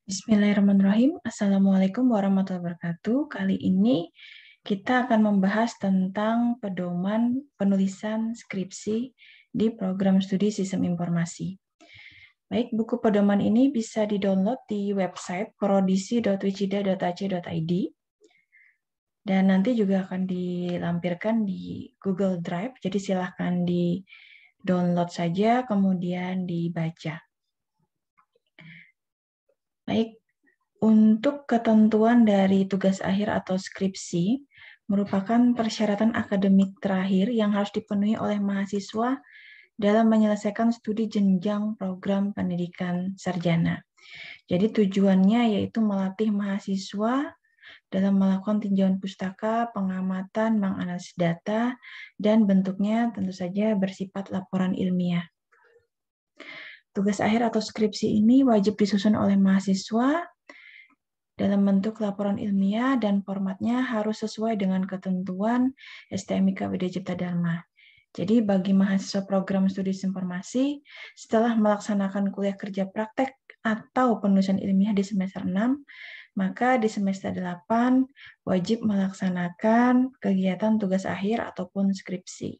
Bismillahirrahmanirrahim. Assalamualaikum warahmatullahi wabarakatuh. Kali ini kita akan membahas tentang pedoman penulisan skripsi di program studi Sistem Informasi. Baik, buku pedoman ini bisa di-download di website prodisi.wicida.ac.id dan nanti juga akan dilampirkan di Google Drive. Jadi silahkan di-download saja, kemudian dibaca. Baik, untuk ketentuan dari tugas akhir atau skripsi merupakan persyaratan akademik terakhir yang harus dipenuhi oleh mahasiswa dalam menyelesaikan studi jenjang program pendidikan sarjana. Jadi tujuannya yaitu melatih mahasiswa dalam melakukan tinjauan pustaka, pengamatan, menganalisis data, dan bentuknya tentu saja bersifat laporan ilmiah. Tugas akhir atau skripsi ini wajib disusun oleh mahasiswa dalam bentuk laporan ilmiah dan formatnya harus sesuai dengan ketentuan STMIK Widya Cipta Dharma. Jadi bagi mahasiswa program studi informasi, setelah melaksanakan kuliah kerja praktek atau penulisan ilmiah di semester 6, maka di semester 8 wajib melaksanakan kegiatan tugas akhir ataupun skripsi.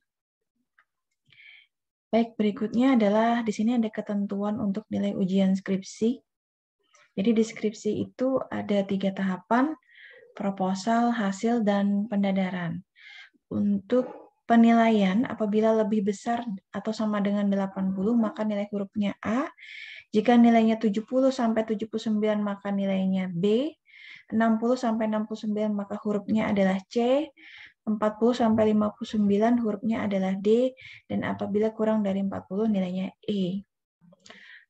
Baik, berikutnya adalah di sini ada ketentuan untuk nilai ujian skripsi. Jadi di skripsi itu ada 3 tahapan, proposal, hasil, dan pendadaran. Untuk penilaian, apabila lebih besar atau sama dengan 80, maka nilai hurufnya A. Jika nilainya 70-79, maka nilainya B. 60-69, maka hurufnya adalah C. 40-59, hurufnya adalah D. Dan apabila kurang dari 40, nilainya E.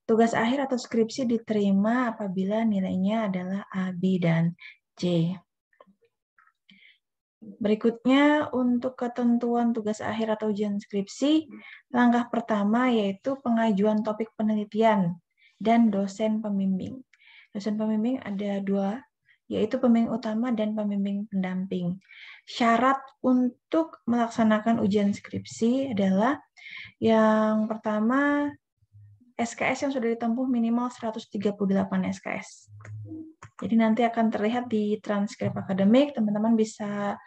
Tugas akhir atau skripsi diterima apabila nilainya adalah A, B, dan C. Berikutnya untuk ketentuan tugas akhir atau ujian skripsi, langkah pertama yaitu pengajuan topik penelitian dan dosen pembimbing. Dosen pembimbing ada 2, yaitu pembimbing utama dan pembimbing pendamping. Syarat untuk melaksanakan ujian skripsi adalah yang pertama, SKS yang sudah ditempuh minimal 138 SKS. Jadi nanti akan terlihat di transkrip akademik, teman-teman bisa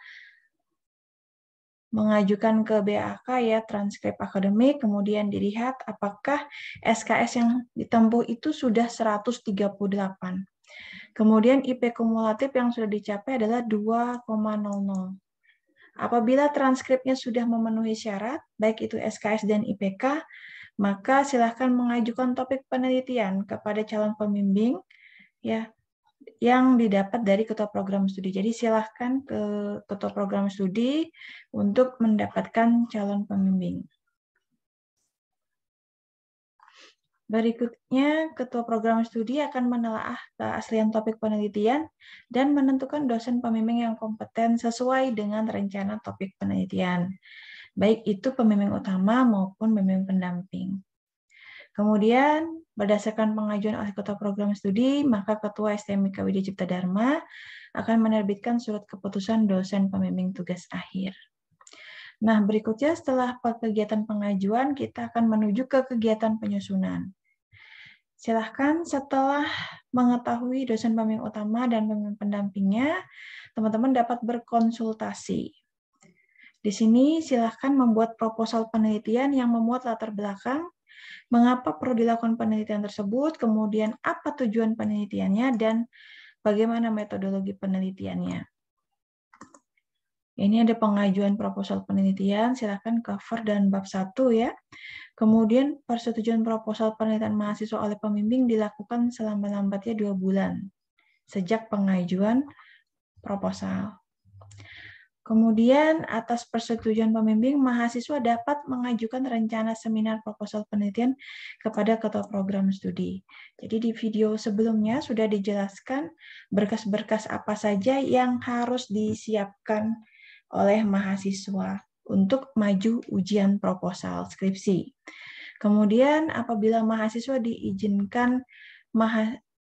mengajukan ke BAK ya transkrip akademik, kemudian dilihat apakah SKS yang ditempuh itu sudah 138. Kemudian IP kumulatif yang sudah dicapai adalah 2,00. Apabila transkripnya sudah memenuhi syarat, baik itu SKS dan IPK, maka silakan mengajukan topik penelitian kepada calon pembimbing ya yang didapat dari ketua program studi. Jadi silahkan ke ketua program studi untuk mendapatkan calon pembimbing. Berikutnya, ketua program studi akan menelaah keaslian topik penelitian dan menentukan dosen pembimbing yang kompeten sesuai dengan rencana topik penelitian, baik itu pembimbing utama maupun pembimbing pendamping. Kemudian, berdasarkan pengajuan oleh ketua program studi, maka ketua STMIK Widya Cipta Dharma akan menerbitkan surat keputusan dosen pembimbing tugas akhir. Nah, berikutnya setelah kegiatan pengajuan, kita akan menuju ke kegiatan penyusunan. Silahkan setelah mengetahui dosen pembimbing utama dan pembimbing pendampingnya, teman-teman dapat berkonsultasi. Di sini silahkan membuat proposal penelitian yang memuat latar belakang, mengapa perlu dilakukan penelitian tersebut, kemudian apa tujuan penelitiannya, dan bagaimana metodologi penelitiannya. Ini ada pengajuan proposal penelitian, silakan cover dan bab 1 ya. Kemudian persetujuan proposal penelitian mahasiswa oleh pembimbing dilakukan selambat-lambatnya 2 bulan sejak pengajuan proposal. Kemudian atas persetujuan pembimbing, mahasiswa dapat mengajukan rencana seminar proposal penelitian kepada ketua program studi. Jadi di video sebelumnya sudah dijelaskan berkas-berkas apa saja yang harus disiapkan oleh mahasiswa untuk maju ujian proposal skripsi. Kemudian apabila mahasiswa diizinkan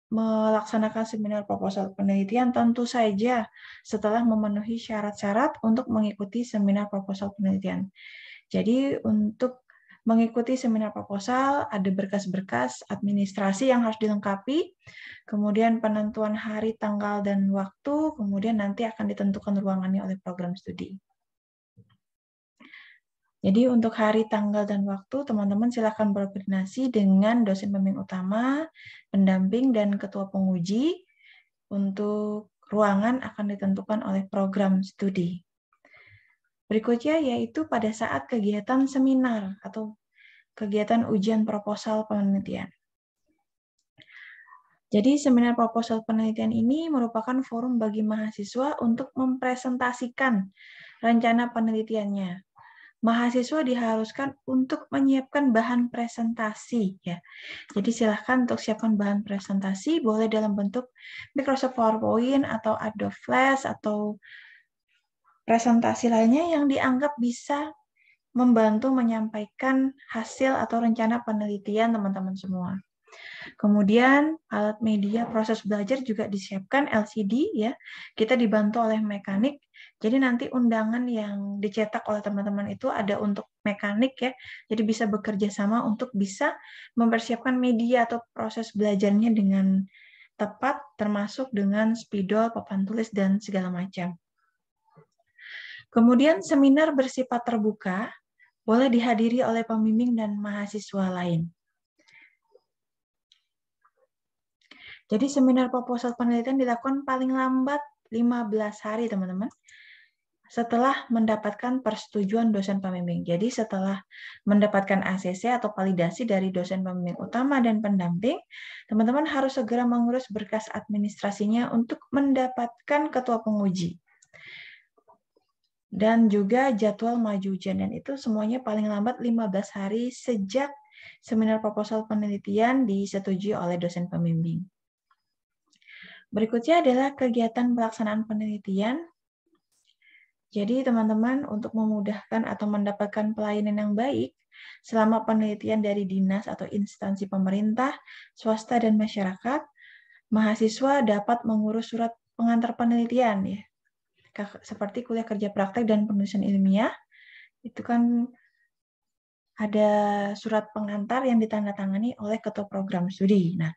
melaksanakan seminar proposal penelitian, tentu saja setelah memenuhi syarat-syarat untuk mengikuti seminar proposal penelitian. Jadi untuk mengikuti seminar proposal, ada berkas-berkas administrasi yang harus dilengkapi, kemudian penentuan hari, tanggal, dan waktu, kemudian nanti akan ditentukan ruangannya oleh program studi. Jadi untuk hari, tanggal, dan waktu, teman-teman silakan berkoordinasi dengan dosen pembimbing utama, pendamping, dan ketua penguji. Untuk ruangan akan ditentukan oleh program studi. Berikutnya yaitu pada saat kegiatan seminar atau kegiatan ujian proposal penelitian. Jadi seminar proposal penelitian ini merupakan forum bagi mahasiswa untuk mempresentasikan rencana penelitiannya. Mahasiswa diharuskan untuk menyiapkan bahan presentasi ya. Jadi silahkan untuk siapkan bahan presentasi, boleh dalam bentuk Microsoft PowerPoint atau Adobe Flash atau presentasi lainnya yang dianggap bisa membantu menyampaikan hasil atau rencana penelitian teman-teman semua. Kemudian alat media proses belajar juga disiapkan LCD ya. Kita dibantu oleh mekanik. Jadi nanti undangan yang dicetak oleh teman-teman itu ada untuk mekanik ya. Jadi bisa bekerja sama untuk bisa mempersiapkan media atau proses belajarnya dengan tepat, termasuk dengan spidol, papan tulis, dan segala macam. Kemudian seminar bersifat terbuka, boleh dihadiri oleh pembimbing dan mahasiswa lain. Jadi seminar proposal penelitian dilakukan paling lambat 15 hari, teman-teman. Setelah mendapatkan persetujuan dosen pembimbing. Jadi setelah mendapatkan ACC atau validasi dari dosen pembimbing utama dan pendamping, teman-teman harus segera mengurus berkas administrasinya untuk mendapatkan ketua penguji. Dan juga jadwal maju ujian, dan itu semuanya paling lambat 15 hari sejak seminar proposal penelitian disetujui oleh dosen pembimbing. Berikutnya adalah kegiatan pelaksanaan penelitian. Jadi teman-teman untuk memudahkan atau mendapatkan pelayanan yang baik selama penelitian dari dinas atau instansi pemerintah, swasta, dan masyarakat, mahasiswa dapat mengurus surat pengantar penelitian ya. Seperti kuliah kerja praktek dan penulisan ilmiah, itu kan ada surat pengantar yang ditandatangani oleh ketua program studi. Nah,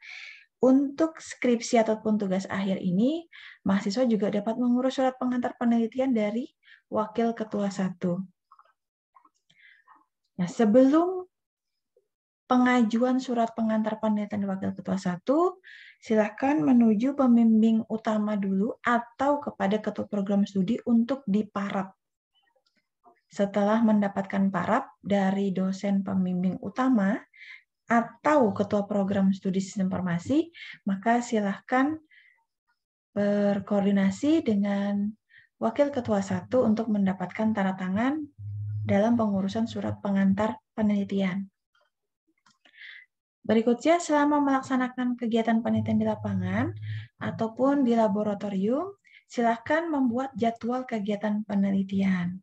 untuk skripsi ataupun tugas akhir ini, mahasiswa juga dapat mengurus surat pengantar penelitian dari wakil ketua 1. Nah, sebelum pengajuan surat pengantar penelitian wakil ketua 1, silakan menuju pembimbing utama dulu atau kepada ketua program studi untuk diparap. Setelah mendapatkan parap dari dosen pembimbing utama atau ketua program studi sistem informasi, maka silahkan berkoordinasi dengan wakil ketua 1 untuk mendapatkan tanda tangan dalam pengurusan surat pengantar penelitian. Berikutnya, selama melaksanakan kegiatan penelitian di lapangan ataupun di laboratorium, silahkan membuat jadwal kegiatan penelitian.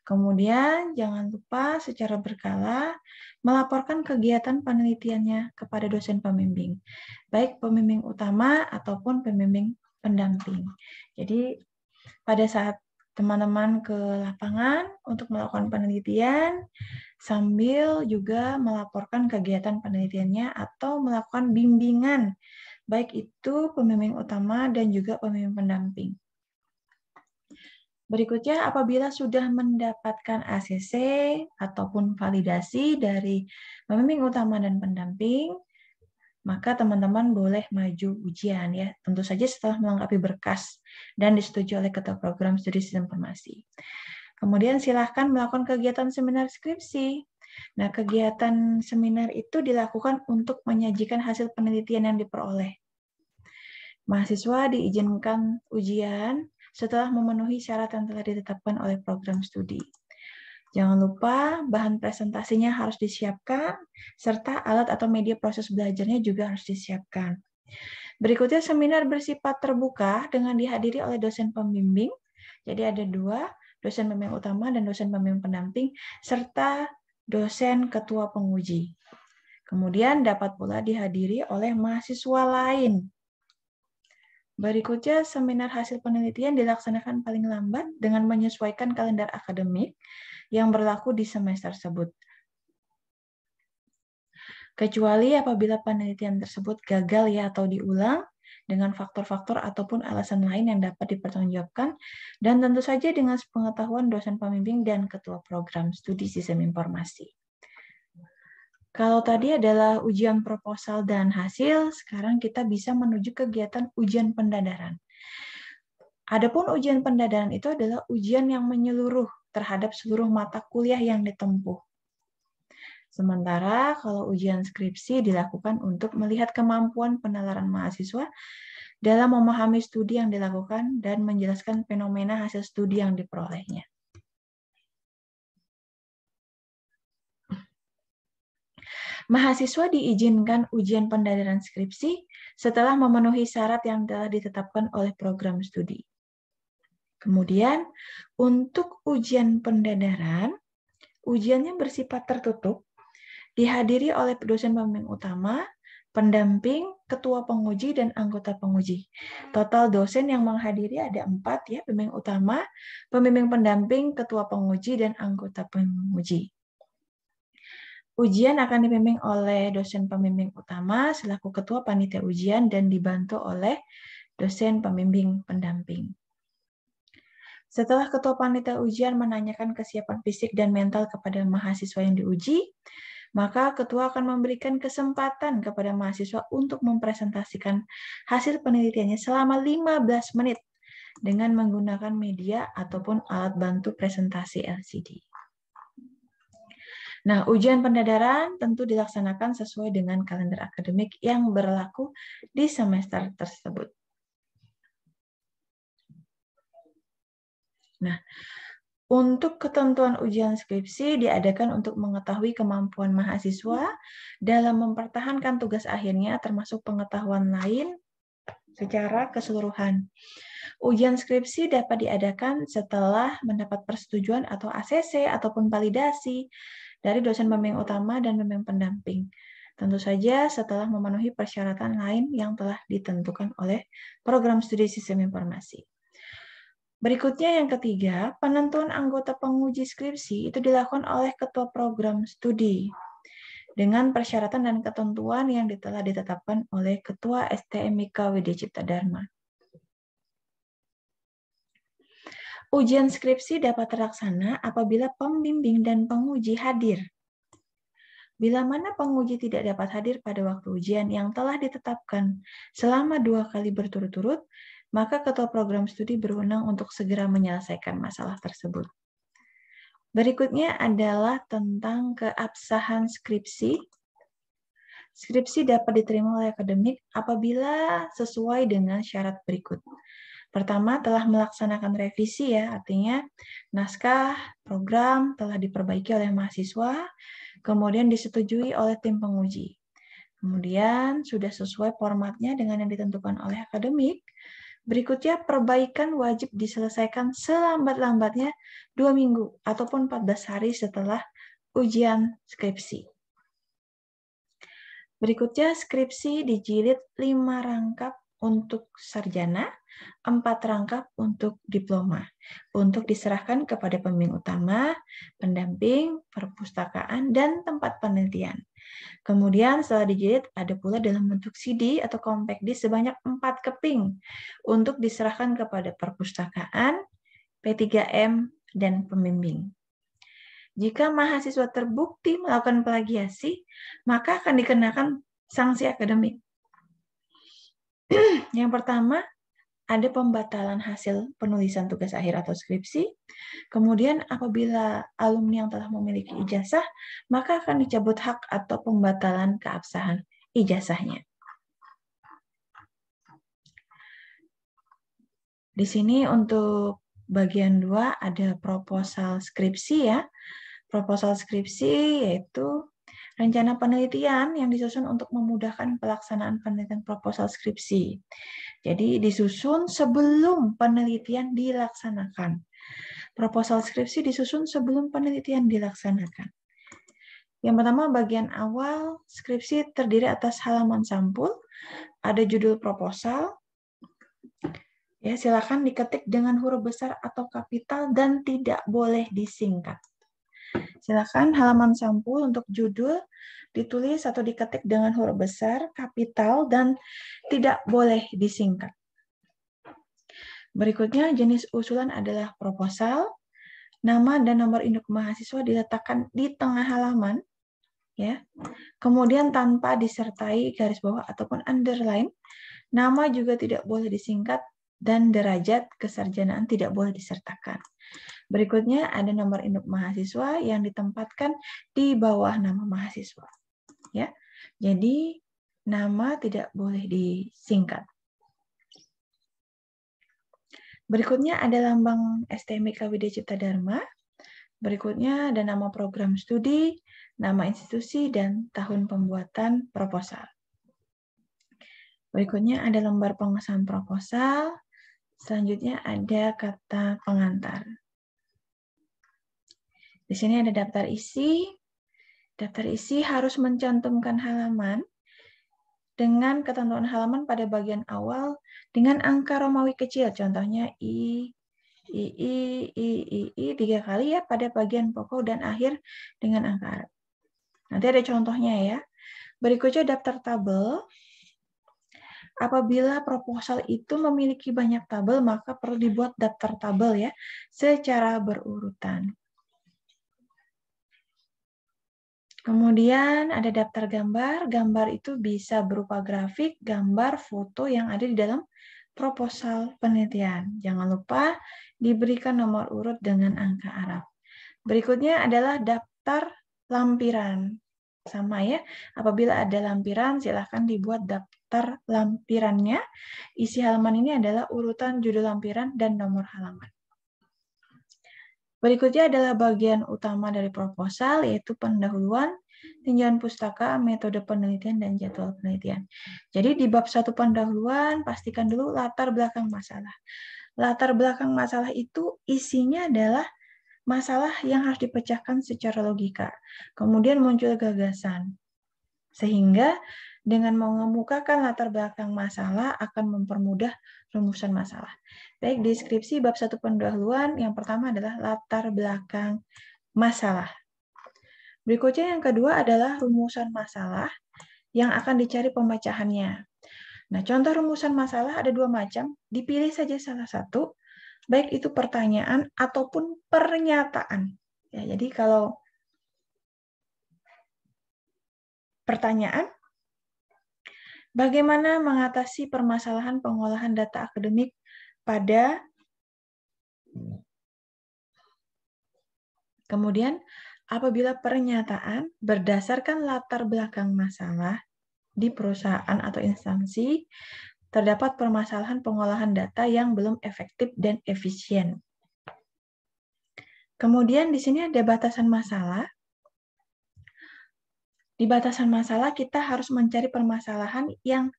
Kemudian, jangan lupa secara berkala melaporkan kegiatan penelitiannya kepada dosen pembimbing, baik pembimbing utama ataupun pembimbing pendamping. Jadi, pada saat teman-teman ke lapangan untuk melakukan penelitian, sambil juga melaporkan kegiatan penelitiannya atau melakukan bimbingan, baik itu pembimbing utama dan juga pembimbing pendamping. Berikutnya, apabila sudah mendapatkan ACC ataupun validasi dari pembimbing utama dan pendamping, maka teman-teman boleh maju ujian ya. Tentu saja setelah melengkapi berkas dan disetujui oleh ketua program studi sistem informasi. Kemudian silahkan melakukan kegiatan seminar skripsi. Nah, kegiatan seminar itu dilakukan untuk menyajikan hasil penelitian yang diperoleh. Mahasiswa diizinkan ujian setelah memenuhi syarat yang telah ditetapkan oleh program studi. Jangan lupa bahan presentasinya harus disiapkan, serta alat atau media proses belajarnya juga harus disiapkan. Berikutnya seminar bersifat terbuka dengan dihadiri oleh dosen pembimbing. Jadi ada 2, dosen pembimbing utama dan dosen pembimbing pendamping, serta dosen ketua penguji. Kemudian dapat pula dihadiri oleh mahasiswa lain. Berikutnya, seminar hasil penelitian dilaksanakan paling lambat dengan menyesuaikan kalender akademik yang berlaku di semester tersebut. kecuali apabila penelitian tersebut gagal ya atau diulang dengan faktor-faktor ataupun alasan lain yang dapat dipertanggungjawabkan, dan tentu saja dengan sepengetahuan dosen pembimbing dan ketua program studi sistem informasi. Kalau tadi adalah ujian proposal dan hasil, sekarang kita bisa menuju kegiatan ujian pendadaran. Adapun ujian pendadaran itu adalah ujian yang menyeluruh terhadap seluruh mata kuliah yang ditempuh. Sementara kalau ujian skripsi dilakukan untuk melihat kemampuan penalaran mahasiswa dalam memahami studi yang dilakukan dan menjelaskan fenomena hasil studi yang diperolehnya. Mahasiswa diizinkan ujian pendadaran skripsi setelah memenuhi syarat yang telah ditetapkan oleh program studi. Kemudian, untuk ujian pendadaran, ujiannya bersifat tertutup, dihadiri oleh dosen pembimbing utama, pendamping, ketua penguji, dan anggota penguji. Total dosen yang menghadiri ada 4 ya, pembimbing utama, pembimbing pendamping, ketua penguji, dan anggota penguji. Ujian akan dibimbing oleh dosen pembimbing utama selaku ketua panitia ujian dan dibantu oleh dosen pembimbing pendamping. Setelah ketua panitia ujian menanyakan kesiapan fisik dan mental kepada mahasiswa yang diuji, maka ketua akan memberikan kesempatan kepada mahasiswa untuk mempresentasikan hasil penelitiannya selama 15 menit dengan menggunakan media ataupun alat bantu presentasi LCD. Nah, ujian pendadaran tentu dilaksanakan sesuai dengan kalender akademik yang berlaku di semester tersebut. Nah, untuk ketentuan ujian skripsi diadakan untuk mengetahui kemampuan mahasiswa dalam mempertahankan tugas akhirnya termasuk pengetahuan lain secara keseluruhan. Ujian skripsi dapat diadakan setelah mendapat persetujuan atau ACC ataupun validasi dari dosen pembimbing utama dan pembimbing pendamping. Tentu saja setelah memenuhi persyaratan lain yang telah ditentukan oleh program studi sistem informasi. Berikutnya yang ketiga, penentuan anggota penguji skripsi itu dilakukan oleh ketua program studi dengan persyaratan dan ketentuan yang telah ditetapkan oleh ketua STMIK WD Cipta Dharma. Ujian skripsi dapat terlaksana apabila pembimbing dan penguji hadir. Bila mana penguji tidak dapat hadir pada waktu ujian yang telah ditetapkan selama 2 kali berturut-turut, maka ketua program studi berwenang untuk segera menyelesaikan masalah tersebut. Berikutnya adalah tentang keabsahan skripsi. Skripsi dapat diterima oleh akademik apabila sesuai dengan syarat berikut. Pertama, telah melaksanakan revisi ya, artinya naskah program telah diperbaiki oleh mahasiswa, kemudian disetujui oleh tim penguji. Kemudian sudah sesuai formatnya dengan yang ditentukan oleh akademik. Berikutnya, perbaikan wajib diselesaikan selambat-lambatnya 2 minggu ataupun 14 hari setelah ujian skripsi. Berikutnya, skripsi dijilid 5 rangkap untuk sarjana, 4 rangkap untuk diploma, untuk diserahkan kepada pembimbing utama, pendamping, perpustakaan, dan tempat penelitian. Kemudian setelah dijilid, ada pula dalam bentuk CD atau compact disc sebanyak 4 keping untuk diserahkan kepada perpustakaan, P3M, dan pembimbing. Jika mahasiswa terbukti melakukan plagiasi, maka akan dikenakan sanksi akademik. Yang pertama, ada pembatalan hasil penulisan tugas akhir atau skripsi. Kemudian apabila alumni yang telah memiliki ijazah, maka akan dicabut hak atau pembatalan keabsahan ijazahnya. Di sini untuk bagian 2 ada proposal skripsi ya. Proposal skripsi yaitu rencana penelitian yang disusun untuk memudahkan pelaksanaan penelitian proposal skripsi. Jadi disusun sebelum penelitian dilaksanakan. Proposal skripsi disusun sebelum penelitian dilaksanakan. Yang pertama, bagian awal skripsi terdiri atas halaman sampul, ada judul proposal. Ya, silakan diketik dengan huruf besar atau kapital dan tidak boleh disingkat. Silakan halaman sampul untuk judul ditulis atau diketik dengan huruf besar, kapital, dan tidak boleh disingkat. Berikutnya, jenis usulan adalah proposal. Nama dan nomor induk mahasiswa diletakkan di tengah halaman, ya. Kemudian tanpa disertai garis bawah ataupun underline. Nama juga tidak boleh disingkat dan derajat kesarjanaan tidak boleh disertakan. Berikutnya ada nomor induk mahasiswa yang ditempatkan di bawah nama mahasiswa. Ya, jadi nama tidak boleh disingkat. Berikutnya ada lambang STMIK Widya Cipta Dharma. Berikutnya ada nama program studi, nama institusi, dan tahun pembuatan proposal. Berikutnya ada lembar pengesahan proposal. Selanjutnya ada kata pengantar. Di sini ada daftar isi. Daftar isi harus mencantumkan halaman dengan ketentuan halaman pada bagian awal dengan angka Romawi kecil. Contohnya I 3 kali ya pada bagian pokok dan akhir dengan angka Arab. Nanti ada contohnya ya. Berikutnya daftar tabel. Apabila proposal itu memiliki banyak tabel, maka perlu dibuat daftar tabel ya secara berurutan. Kemudian ada daftar gambar. Gambar itu bisa berupa grafik, gambar, foto yang ada di dalam proposal penelitian. Jangan lupa diberikan nomor urut dengan angka Arab. Berikutnya adalah daftar lampiran. Sama ya, apabila ada lampiran silahkan dibuat daftar lampirannya. Isi halaman ini adalah urutan judul lampiran dan nomor halaman. Berikutnya adalah bagian utama dari proposal, yaitu pendahuluan, tinjauan pustaka, metode penelitian, dan jadwal penelitian. Jadi di bab 1 pendahuluan, pastikan dulu latar belakang masalah. Latar belakang masalah itu isinya adalah masalah yang harus dipecahkan secara logika. Kemudian muncul gagasan. Sehingga dengan mengemukakan latar belakang masalah akan mempermudah rumusan masalah. Baik, deskripsi bab 1 pendahuluan yang pertama adalah latar belakang masalah. Berikutnya yang kedua adalah rumusan masalah yang akan dicari pemecahannya. Nah, contoh rumusan masalah ada 2 macam, dipilih saja salah satu, baik itu pertanyaan ataupun pernyataan. Ya, jadi kalau pertanyaan, bagaimana mengatasi permasalahan pengolahan data akademik pada kemudian apabila pernyataan berdasarkan latar belakang masalah di perusahaan atau instansi terdapat permasalahan pengolahan data yang belum efektif dan efisien. Kemudian di sini ada batasan masalah. Di batasan masalah kita harus mencari permasalahan yang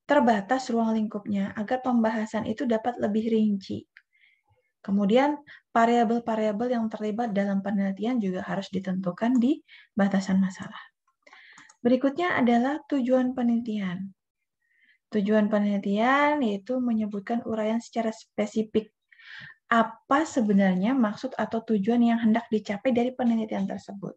terbatas ruang lingkupnya agar pembahasan itu dapat lebih rinci. Kemudian variabel-variabel yang terlibat dalam penelitian juga harus ditentukan di batasan masalah. Berikutnya adalah tujuan penelitian. Tujuan penelitian yaitu menyebutkan uraian secara spesifik apa sebenarnya maksud atau tujuan yang hendak dicapai dari penelitian tersebut.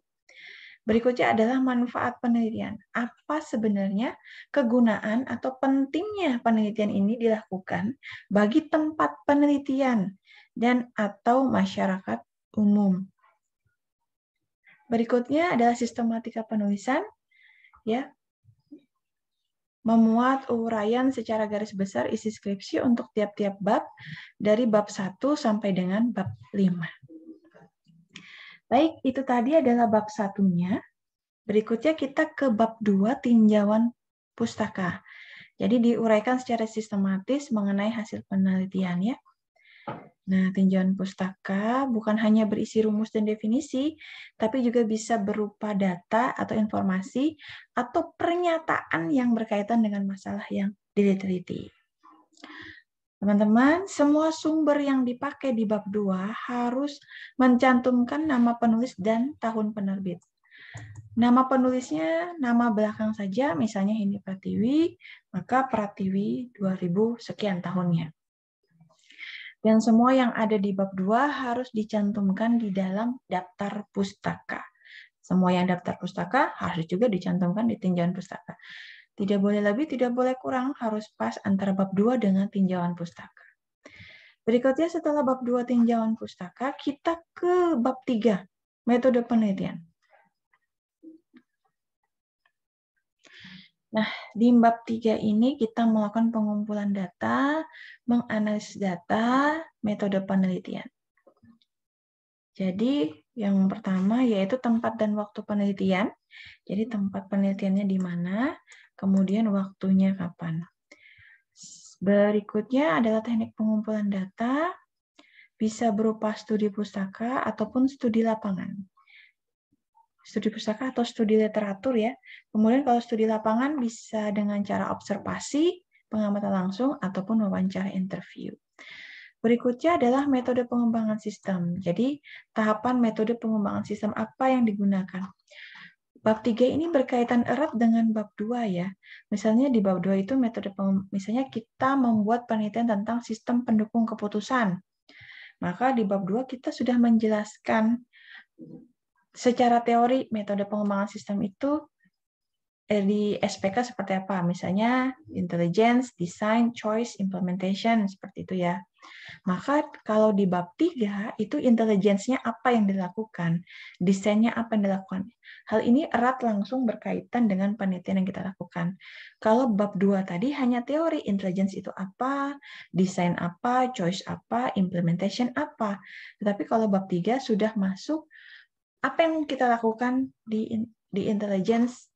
Berikutnya adalah manfaat penelitian. Apa sebenarnya kegunaan atau pentingnya penelitian ini dilakukan bagi tempat penelitian dan atau masyarakat umum. Berikutnya adalah sistematika penulisan, ya, memuat uraian secara garis besar isi skripsi untuk tiap-tiap bab dari bab 1 sampai dengan bab 5. Baik, itu tadi adalah bab 1-nya. Berikutnya kita ke bab 2, tinjauan pustaka. Jadi diuraikan secara sistematis mengenai hasil penelitian ya. Nah, tinjauan pustaka bukan hanya berisi rumus dan definisi, tapi juga bisa berupa data atau informasi atau pernyataan yang berkaitan dengan masalah yang diteliti. Teman-teman, semua sumber yang dipakai di bab 2 harus mencantumkan nama penulis dan tahun penerbit. Nama penulisnya nama belakang saja, misalnya Hendy Pratiwi, maka Pratiwi 2000 sekian tahunnya. Dan semua yang ada di bab 2 harus dicantumkan di dalam daftar pustaka. Semua yang daftar pustaka harus juga dicantumkan di tinjauan pustaka. Tidak boleh lebih, tidak boleh kurang, harus pas antara bab 2 dengan tinjauan pustaka. Berikutnya setelah bab 2 tinjauan pustaka, kita ke bab 3, metode penelitian. Nah, di bab 3 ini kita melakukan pengumpulan data, menganalisis data, metode penelitian. Jadi, yang pertama yaitu tempat dan waktu penelitian. Jadi, tempat penelitiannya di mana, kemudian waktunya kapan. Berikutnya adalah teknik pengumpulan data, bisa berupa studi pustaka ataupun studi lapangan. Studi pustaka atau studi literatur ya. Kemudian kalau studi lapangan bisa dengan cara observasi, pengamatan langsung, ataupun wawancara interview. Berikutnya adalah metode pengembangan sistem. Jadi, tahapan metode pengembangan sistem apa yang digunakan. Bab 3 ini berkaitan erat dengan bab 2 ya. Misalnya di bab 2 itu metode misalnya kita membuat penelitian tentang sistem pendukung keputusan. Maka di bab 2 kita sudah menjelaskan secara teori metode pengembangan sistem itu di SPK seperti apa? Misalnya intelligence, design, choice, implementation, seperti itu ya. Maka kalau di bab 3 itu intelligence-nya apa yang dilakukan, desainnya apa yang dilakukan. Hal ini erat langsung berkaitan dengan penelitian yang kita lakukan. Kalau bab 2 tadi hanya teori, intelligence itu apa, desain apa, choice apa, implementation apa. Tetapi kalau bab 3 sudah masuk apa yang kita lakukan di intelligence,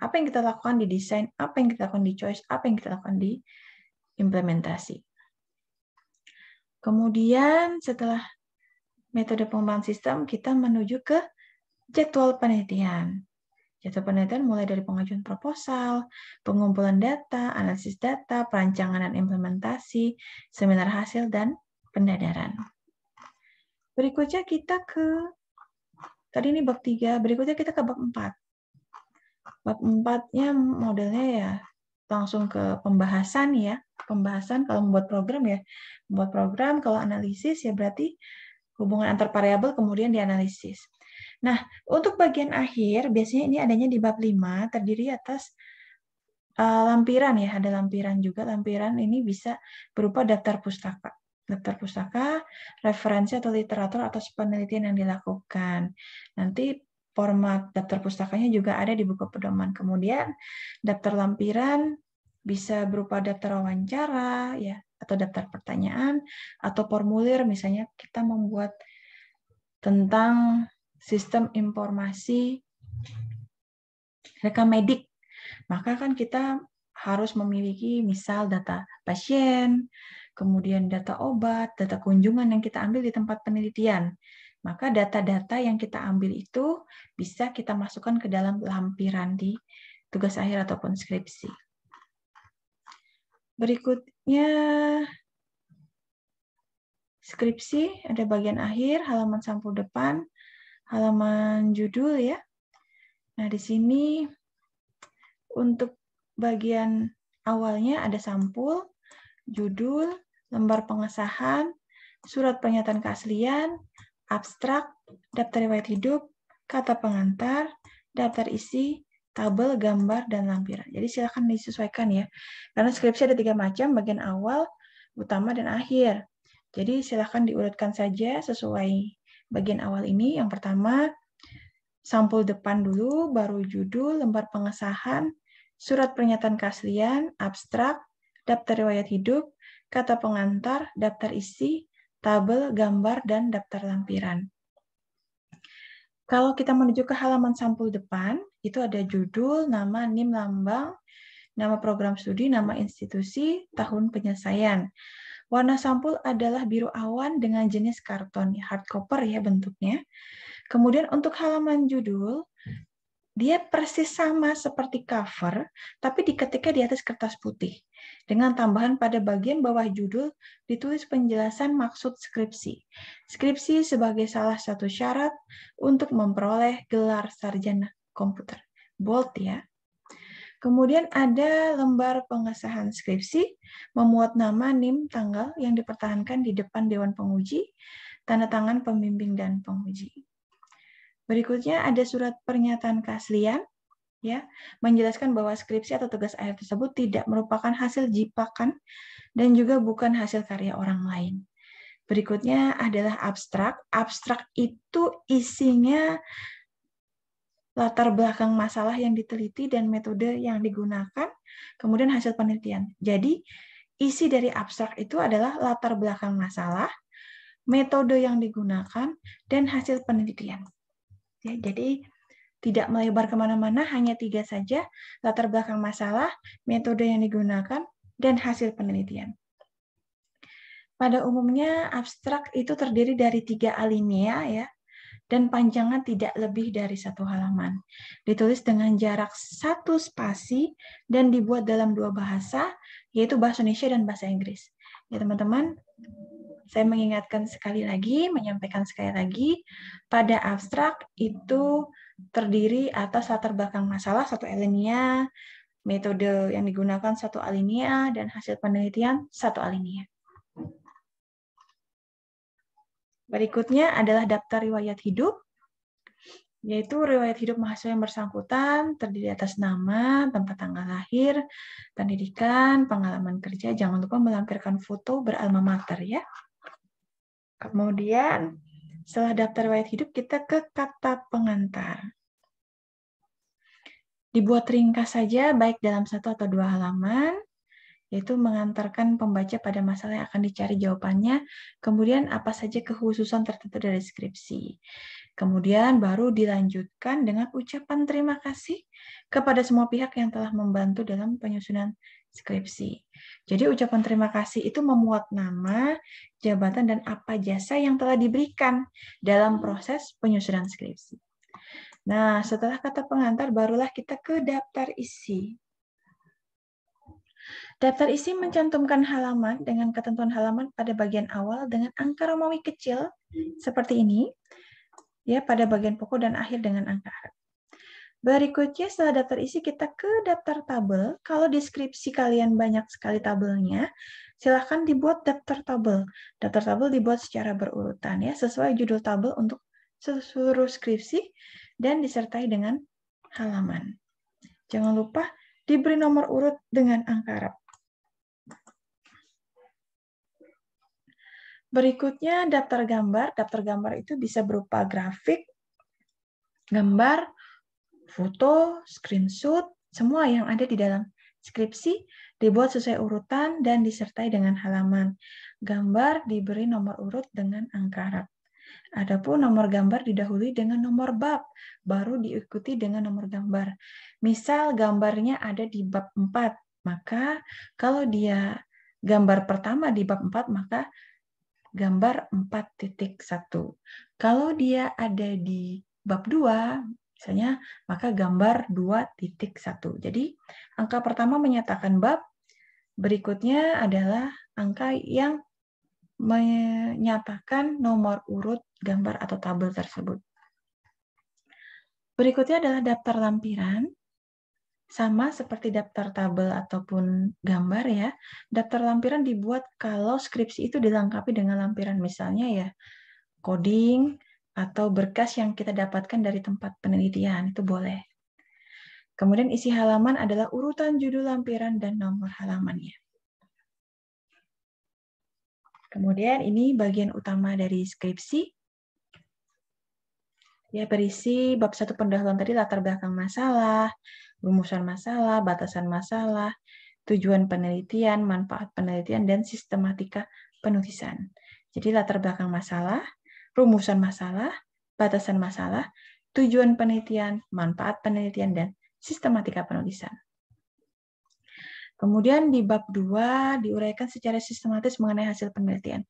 apa yang kita lakukan di desain, apa yang kita lakukan di choice, apa yang kita lakukan di implementasi. Kemudian setelah metode pengembangan sistem, kita menuju ke jadwal penelitian. Jadwal penelitian mulai dari pengajuan proposal, pengumpulan data, analisis data, perancangan dan implementasi, seminar hasil, dan pendadaran. Berikutnya kita ke, tadi ini bab 3, berikutnya kita ke bab 4. Bab 4-nya modelnya ya langsung ke pembahasan ya. Pembahasan kalau membuat program ya. Membuat program, kalau analisis ya berarti hubungan antar variabel kemudian dianalisis. Nah, untuk bagian akhir biasanya ini adanya di bab 5 terdiri atas lampiran ya, ada lampiran juga. Lampiran ini bisa berupa daftar pustaka. Daftar pustaka, referensi atau literatur atas penelitian yang dilakukan. Nanti format daftar pustakanya juga ada di buku pedoman. Kemudian daftar lampiran bisa berupa daftar wawancara ya, atau daftar pertanyaan, atau formulir misalnya kita membuat tentang sistem informasi rekam medik. Maka kan kita harus memiliki misal data pasien, kemudian data obat, data kunjungan yang kita ambil di tempat penelitian. Maka data-data yang kita ambil itu bisa kita masukkan ke dalam lampiran di tugas akhir ataupun skripsi. Berikutnya skripsi, ada bagian akhir, halaman sampul depan, halaman judul ya. Nah, di sini untuk bagian awalnya ada sampul, judul, lembar pengesahan, surat pernyataan keaslian, abstrak, daftar riwayat hidup, kata pengantar, daftar isi, tabel, gambar, dan lampiran. Jadi silakan disesuaikan ya. Karena skripsi ada 3 macam, bagian awal, utama, dan akhir. Jadi silakan diurutkan saja sesuai bagian awal ini. Yang pertama, sampul depan dulu, baru judul, lembar pengesahan, surat pernyataan keaslian, abstrak, daftar riwayat hidup, kata pengantar, daftar isi, tabel, gambar, dan daftar lampiran. Kalau kita menuju ke halaman sampul depan, itu ada judul, nama, NIM, lambang, nama program studi, nama institusi, tahun penyelesaian. Warna sampul adalah biru awan dengan jenis karton, hardcover ya bentuknya. Kemudian untuk halaman judul, dia persis sama seperti cover, tapi diketiknya di atas kertas putih. Dengan tambahan pada bagian bawah judul, ditulis penjelasan maksud skripsi. Skripsi sebagai salah satu syarat untuk memperoleh gelar sarjana komputer. Bold ya. Kemudian ada lembar pengesahan skripsi, memuat nama, NIM, tanggal yang dipertahankan di depan Dewan Penguji, tanda tangan pembimbing dan penguji. Berikutnya ada surat pernyataan keaslian, ya, menjelaskan bahwa skripsi atau tugas akhir tersebut tidak merupakan hasil jiplakan dan juga bukan hasil karya orang lain. Berikutnya adalah abstrak. Abstrak itu isinya latar belakang masalah yang diteliti dan metode yang digunakan, kemudian hasil penelitian. Jadi, isi dari abstrak itu adalah latar belakang masalah, metode yang digunakan, dan hasil penelitian. Ya, jadi, tidak melebar kemana-mana, hanya 3 saja, latar belakang masalah, metode yang digunakan, dan hasil penelitian. Pada umumnya, abstrak itu terdiri dari 3 alinea, ya, dan panjangnya tidak lebih dari 1 halaman. Ditulis dengan jarak 1 spasi dan dibuat dalam 2 bahasa, yaitu bahasa Indonesia dan bahasa Inggris. Ya teman-teman, saya mengingatkan sekali lagi, menyampaikan sekali lagi, pada abstrak itu terdiri atas latar belakang masalah 1 alinea, metode yang digunakan 1 alinea, dan hasil penelitian 1 alinea. Berikutnya adalah daftar riwayat hidup, yaitu riwayat hidup mahasiswa yang bersangkutan terdiri atas nama, tempat tanggal lahir, pendidikan, pengalaman kerja. Jangan lupa melampirkan foto beralma mater ya. Kemudian setelah daftar riwayat hidup kita ke kata pengantar. Dibuat ringkas saja baik dalam 1 atau 2 halaman, yaitu mengantarkan pembaca pada masalah yang akan dicari jawabannya, kemudian apa saja kekhususan tertentu dari skripsi. Kemudian baru dilanjutkan dengan ucapan terima kasih kepada semua pihak yang telah membantu dalam penyusunan skripsi. Jadi ucapan terima kasih itu memuat nama, jabatan, dan apa jasa yang telah diberikan dalam proses penyusunan skripsi. Nah, setelah kata pengantar, barulah kita ke daftar isi. Daftar isi mencantumkan halaman dengan ketentuan halaman pada bagian awal dengan angka Romawi kecil seperti ini, ya, pada bagian pokok dan akhir dengan angka Arab. Berikutnya setelah daftar isi kita ke daftar tabel. Kalau deskripsi kalian banyak sekali tabelnya, silahkan dibuat daftar tabel. Daftar tabel dibuat secara berurutan ya, sesuai judul tabel untuk seluruh skripsi dan disertai dengan halaman. Jangan lupa diberi nomor urut dengan angka Arab. Berikutnya daftar gambar. Daftar gambar itu bisa berupa grafik, gambar, foto, screenshot, semua yang ada di dalam skripsi dibuat sesuai urutan dan disertai dengan halaman. Gambar diberi nomor urut dengan angka Arab. Adapun nomor gambar didahului dengan nomor bab, baru diikuti dengan nomor gambar. Misal gambarnya ada di bab 4, maka kalau dia gambar pertama di bab 4, maka gambar 4.1. Kalau dia ada di bab 2, misalnya, maka gambar 2.1. Jadi, angka pertama menyatakan bab, berikutnya adalah angka yang menyatakan nomor urut gambar atau tabel tersebut. Berikutnya adalah daftar lampiran. Sama seperti daftar tabel ataupun gambar ya, daftar lampiran dibuat kalau skripsi itu dilengkapi dengan lampiran, misalnya ya coding atau berkas yang kita dapatkan dari tempat penelitian, itu boleh. Kemudian isi halaman adalah urutan judul lampiran dan nomor halamannya. Kemudian ini bagian utama dari skripsi. Ya, berisi bab 1 pendahuluan tadi, latar belakang masalah, rumusan masalah, batasan masalah, tujuan penelitian, manfaat penelitian, dan sistematika penulisan. Jadi latar belakang masalah, rumusan masalah, batasan masalah, tujuan penelitian, manfaat penelitian, dan sistematika penulisan. Kemudian di bab 2 diuraikan secara sistematis mengenai hasil penelitian.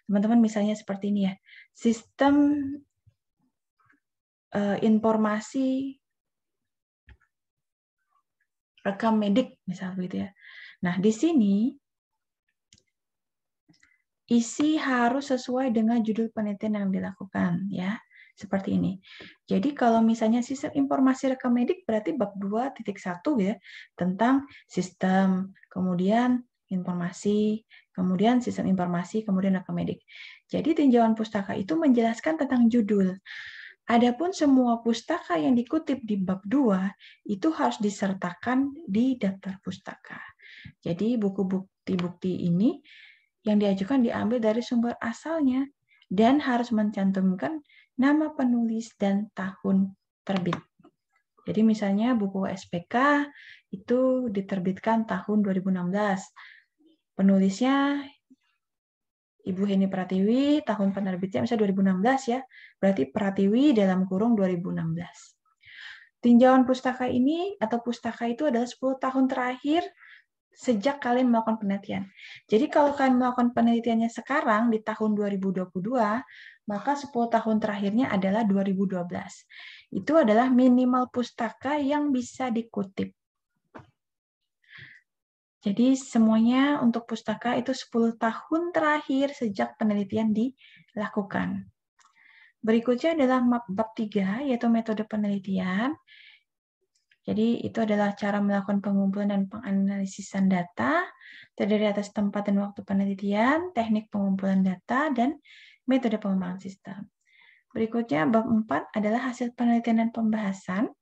Teman-teman misalnya seperti ini ya, sistem informasi rekam medik misalnya gitu ya. Nah, di sini isi harus sesuai dengan judul penelitian yang dilakukan ya. seperti ini. Jadi kalau misalnya sistem informasi rekam medik berarti bab 2.1 ya, tentang sistem, kemudian informasi, kemudian sistem informasi, kemudian rekam medik. Jadi tinjauan pustaka itu menjelaskan tentang judul. Adapun semua pustaka yang dikutip di bab 2 itu harus disertakan di daftar pustaka. Jadi buku bukti-bukti ini yang diajukan diambil dari sumber asalnya dan harus mencantumkan nama penulis dan tahun terbit. Jadi misalnya buku SPK itu diterbitkan tahun 2016. Penulisnya Ibu Heni Pratiwi, tahun penerbitnya misalnya 2016 ya. Berarti Pratiwi dalam kurung 2016. Tinjauan pustaka ini atau pustaka itu adalah 10 tahun terakhir sejak kalian melakukan penelitian. Jadi kalau kalian melakukan penelitiannya sekarang di tahun 2022, maka 10 tahun terakhirnya adalah 2012. Itu adalah minimal pustaka yang bisa dikutip. Jadi semuanya untuk pustaka itu 10 tahun terakhir sejak penelitian dilakukan. Berikutnya adalah bab 3, yaitu metode penelitian. Jadi itu adalah cara melakukan pengumpulan dan penganalisisan data, terdiri atas tempat dan waktu penelitian, teknik pengumpulan data, dan metode pengembangan sistem. Berikutnya bab 4 adalah hasil penelitian dan pembahasan.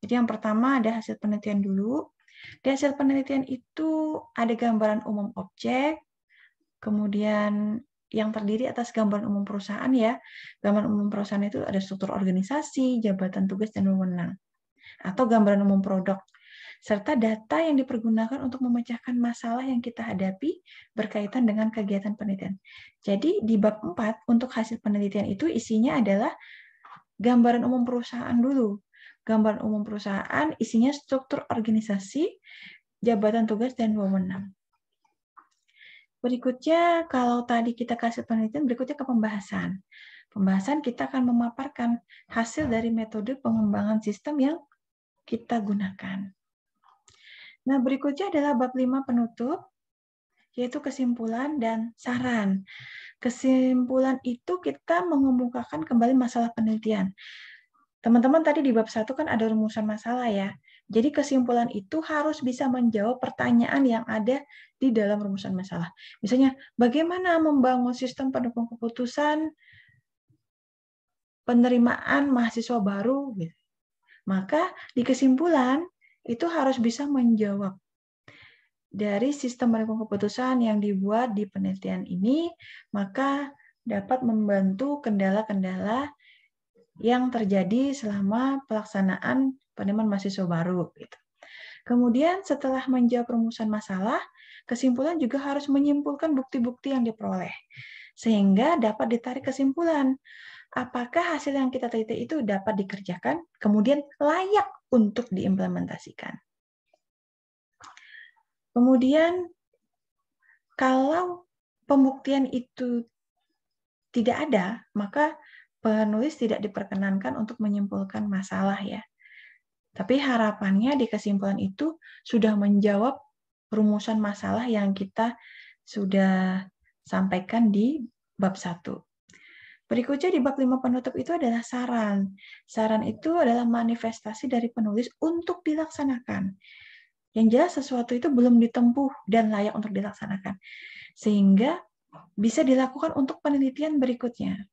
Jadi yang pertama ada hasil penelitian dulu. Di hasil penelitian itu ada gambaran umum objek, kemudian yang terdiri atas gambaran umum perusahaan ya. Gambaran umum perusahaan itu ada struktur organisasi, jabatan tugas, dan wewenang. Atau gambaran umum produk, serta data yang dipergunakan untuk memecahkan masalah yang kita hadapi berkaitan dengan kegiatan penelitian. Jadi di bab 4 untuk hasil penelitian itu isinya adalah gambaran umum perusahaan dulu. Gambaran umum perusahaan isinya struktur organisasi, jabatan tugas, dan wewenang. Berikutnya, kalau tadi kita kasih penelitian, berikutnya ke pembahasan. Pembahasan kita akan memaparkan hasil dari metode pengembangan sistem yang kita gunakan. Nah, berikutnya adalah bab 5 penutup, yaitu kesimpulan dan saran. Kesimpulan itu kita mengemukakan kembali masalah penelitian. Teman-teman tadi di bab 1 kan ada rumusan masalah ya. Jadi kesimpulan itu harus bisa menjawab pertanyaan yang ada di dalam rumusan masalah. Misalnya, bagaimana membangun sistem pendukung keputusan penerimaan mahasiswa baru? Maka di kesimpulan itu harus bisa menjawab dari sistem pendukung keputusan yang dibuat di penelitian ini, maka dapat membantu kendala-kendala yang terjadi selama pelaksanaan penerimaan mahasiswa baru. Kemudian setelah menjawab rumusan masalah, kesimpulan juga harus menyimpulkan bukti-bukti yang diperoleh, sehingga dapat ditarik kesimpulan. Apakah hasil yang kita teliti itu dapat dikerjakan, kemudian layak untuk diimplementasikan. Kemudian, kalau pembuktian itu tidak ada, maka penulis tidak diperkenankan untuk menyimpulkan masalah ya. Tapi harapannya di kesimpulan itu sudah menjawab rumusan masalah yang kita sudah sampaikan di bab 1. Berikutnya di bab 5 penutup itu adalah saran. Saran itu adalah manifestasi dari penulis untuk dilaksanakan. Yang jelas sesuatu itu belum ditempuh dan layak untuk dilaksanakan. Sehingga bisa dilakukan untuk penelitian berikutnya.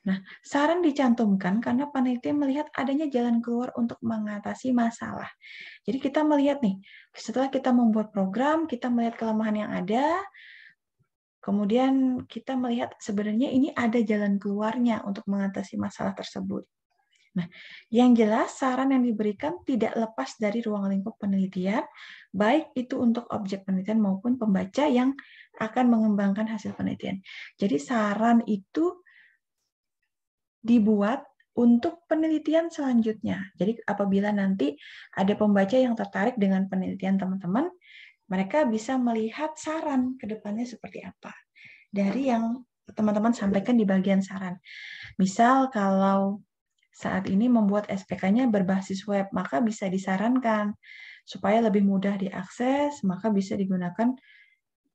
Nah, saran dicantumkan karena penelitian melihat adanya jalan keluar untuk mengatasi masalah. Jadi kita melihat nih, setelah kita membuat program, kita melihat kelemahan yang ada, kemudian kita melihat sebenarnya ini ada jalan keluarnya untuk mengatasi masalah tersebut. Nah, yang jelas saran yang diberikan tidak lepas dari ruang lingkup penelitian, baik itu untuk objek penelitian maupun pembaca yang akan mengembangkan hasil penelitian. Jadi saran itu dibuat untuk penelitian selanjutnya. Jadi apabila nanti ada pembaca yang tertarik dengan penelitian teman-teman, mereka bisa melihat saran ke depannya seperti apa dari yang teman-teman sampaikan di bagian saran. Misal kalau saat ini membuat SPK-nya berbasis web, maka bisa disarankan supaya lebih mudah diakses, maka bisa digunakan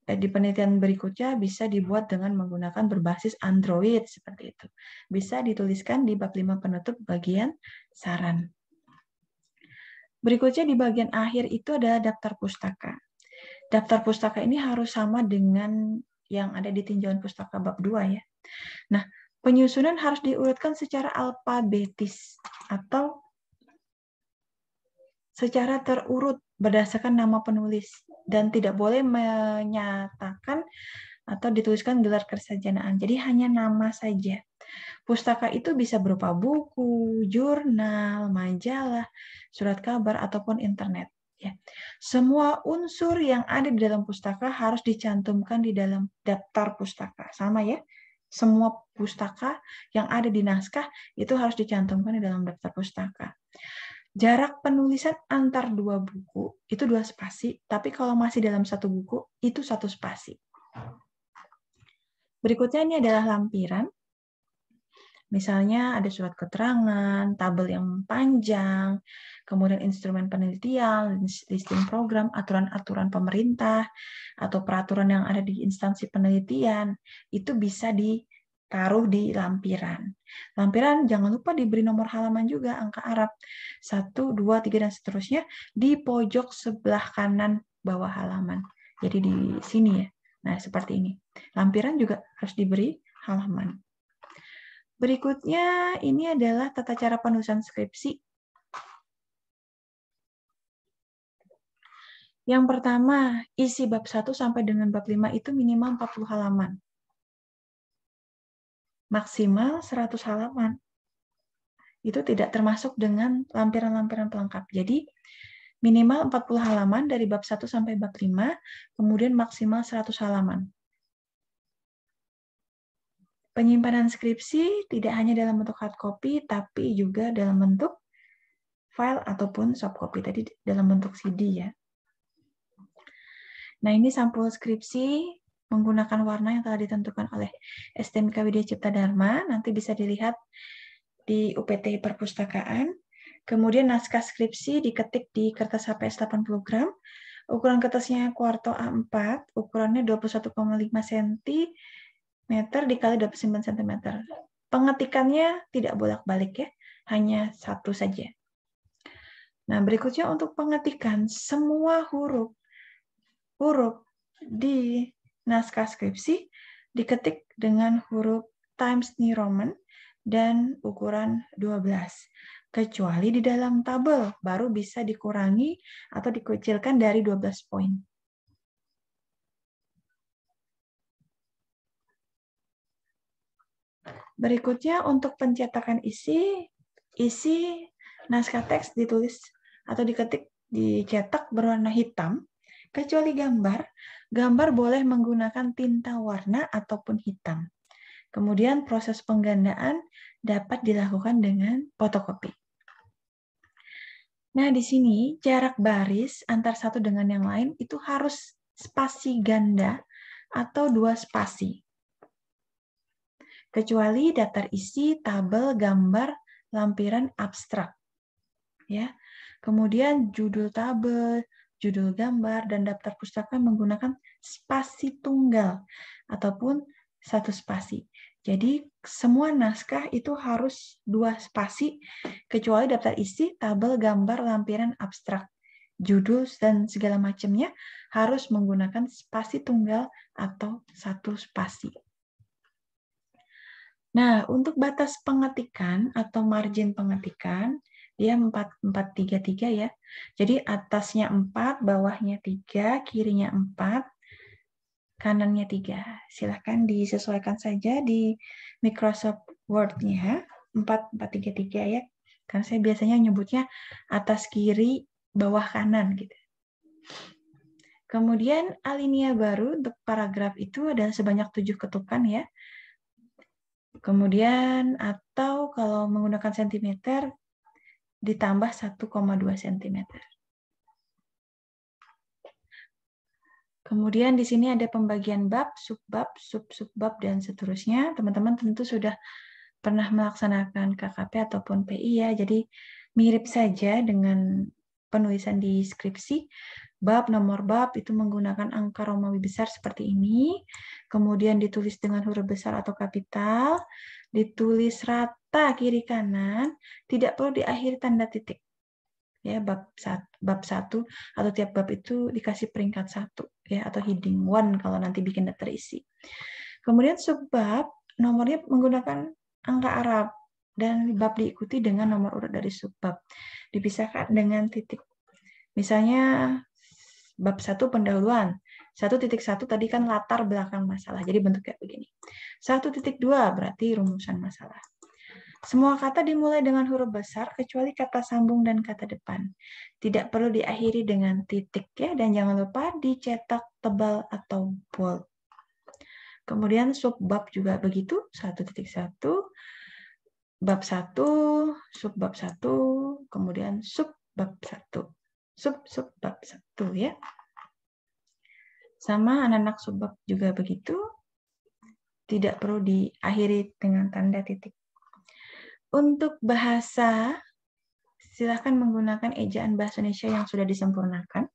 di penelitian berikutnya bisa dibuat dengan menggunakan berbasis Android seperti itu. Bisa dituliskan di bab 5 penutup bagian saran. Berikutnya di bagian akhir itu ada daftar pustaka. Daftar pustaka ini harus sama dengan yang ada di tinjauan pustaka bab 2 ya. Nah, penyusunan harus diurutkan secara alfabetis atau secara terurut berdasarkan nama penulis dan tidak boleh menyatakan atau dituliskan gelar kesarjanaan. Jadi hanya nama saja. Pustaka itu bisa berupa buku, jurnal, majalah, surat kabar ataupun internet. Ya. Semua unsur yang ada di dalam pustaka harus dicantumkan di dalam daftar pustaka. Sama ya. Semua pustaka yang ada di naskah itu harus dicantumkan di dalam daftar pustaka. Jarak penulisan antar dua buku itu 2 spasi, tapi kalau masih dalam satu buku itu 1 spasi. Berikutnya ini adalah lampiran. Misalnya ada surat keterangan, tabel yang panjang, kemudian instrumen penelitian, listing program, aturan-aturan pemerintah, atau peraturan yang ada di instansi penelitian, itu bisa ditaruh di lampiran. Lampiran jangan lupa diberi nomor halaman juga, angka Arab. 1, 2, 3, dan seterusnya di pojok sebelah kanan bawah halaman. Jadi di sini ya. Nah, seperti ini. Lampiran juga harus diberi halaman. Berikutnya ini adalah tata cara penulisan skripsi. Yang pertama, isi bab 1 sampai dengan bab 5 itu minimal 40 halaman. Maksimal 100 halaman. Itu tidak termasuk dengan lampiran-lampiran pelengkap. Jadi minimal 40 halaman dari bab 1 sampai bab 5, kemudian maksimal 100 halaman. Penyimpanan skripsi tidak hanya dalam bentuk hard copy, tapi juga dalam bentuk file ataupun soft copy, tadi dalam bentuk CD ya. Nah, ini sampul skripsi menggunakan warna yang telah ditentukan oleh STMK Widya Cipta Dharma, nanti bisa dilihat di UPT Perpustakaan. Kemudian naskah skripsi diketik di kertas HPS 80 gram, ukuran kertasnya kuarto A4, ukurannya 21,5 cm, dikali 29 cm. Pengetikannya tidak bolak-balik ya, hanya satu saja. Nah, berikutnya untuk pengetikan semua huruf di naskah skripsi diketik dengan huruf Times New Roman dan ukuran 12. Kecuali di dalam tabel, baru bisa dikurangi atau dikucilkan dari 12 poin. Berikutnya untuk pencetakan isi naskah teks ditulis atau diketik dicetak berwarna hitam, kecuali gambar boleh menggunakan tinta warna ataupun hitam. Kemudian proses penggandaan dapat dilakukan dengan fotokopi. Nah, di sini jarak baris antar satu dengan yang lain itu harus spasi ganda atau 2 spasi. Kecuali daftar isi, tabel, gambar, lampiran abstrak. Ya. Kemudian judul tabel, judul gambar, dan daftar pustaka menggunakan spasi tunggal ataupun 1 spasi. Jadi semua naskah itu harus 2 spasi, kecuali daftar isi, tabel, gambar, lampiran abstrak. Judul dan segala macamnya harus menggunakan spasi tunggal atau 1 spasi. Nah, untuk batas pengetikan atau margin pengetikan, dia 4-4-3-3 ya. Jadi atasnya 4, bawahnya 3, kirinya 4, kanannya 3. Silahkan disesuaikan saja di Microsoft Word-nya, 4-4-3-3 ya. Karena saya biasanya nyebutnya atas kiri, bawah kanan gitu. Kemudian alinea baru untuk paragraf itu adalah sebanyak 7 ketukan ya. Kemudian atau kalau menggunakan sentimeter ditambah 1,2 cm. Kemudian di sini ada pembagian bab, subbab, sub-subbab, dan seterusnya. Teman-teman tentu sudah pernah melaksanakan KKP ataupun PI ya, jadi mirip saja dengan penulisan di skripsi, bab, nomor bab itu menggunakan angka Romawi besar seperti ini, kemudian ditulis dengan huruf besar atau kapital, ditulis rata kiri kanan, tidak perlu diakhiri tanda titik. Ya, bab 1 atau tiap bab itu dikasih peringkat 1 ya, atau heading 1 kalau nanti bikin daftar isi. Kemudian subbab nomornya menggunakan angka Arab dan bab diikuti dengan nomor urut dari subbab. Dipisahkan dengan titik. Misalnya bab 1 pendahuluan. 1.1 tadi kan latar belakang masalah. Jadi bentuknya begini. 1.2 berarti rumusan masalah. Semua kata dimulai dengan huruf besar kecuali kata sambung dan kata depan. Tidak perlu diakhiri dengan titik ya, dan jangan lupa dicetak tebal atau bold. Kemudian subbab juga begitu, 1.1, bab 1, subbab 1, kemudian subbab 1. Subbab 1 ya. Sama anak-anak subbab juga begitu. Tidak perlu diakhiri dengan tanda titik. Untuk bahasa, silakan menggunakan ejaan bahasa Indonesia yang sudah disempurnakan.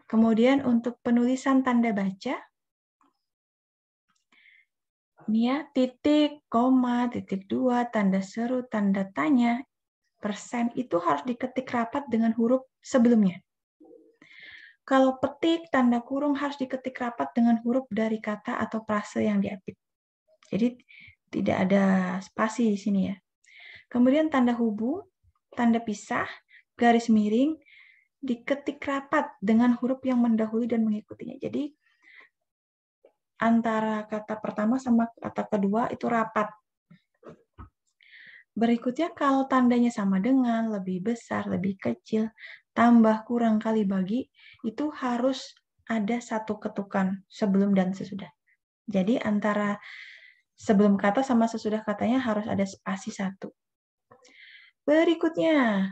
Kemudian untuk penulisan tanda baca, ini ya, titik, koma, titik 2, tanda seru, tanda tanya, persen, itu harus diketik rapat dengan huruf sebelumnya. Kalau petik, tanda kurung harus diketik rapat dengan huruf dari kata atau frase yang diapit. Jadi tidak ada spasi di sini ya. Kemudian tanda hubung, tanda pisah, garis miring, diketik rapat dengan huruf yang mendahului dan mengikutinya. Jadi antara kata pertama sama kata kedua itu rapat. Berikutnya kalau tandanya sama dengan, lebih besar, lebih kecil, tambah, kurang, kali, bagi, itu harus ada satu ketukan sebelum dan sesudah. Jadi antara sebelum kata sama sesudah katanya harus ada spasi 1. Berikutnya,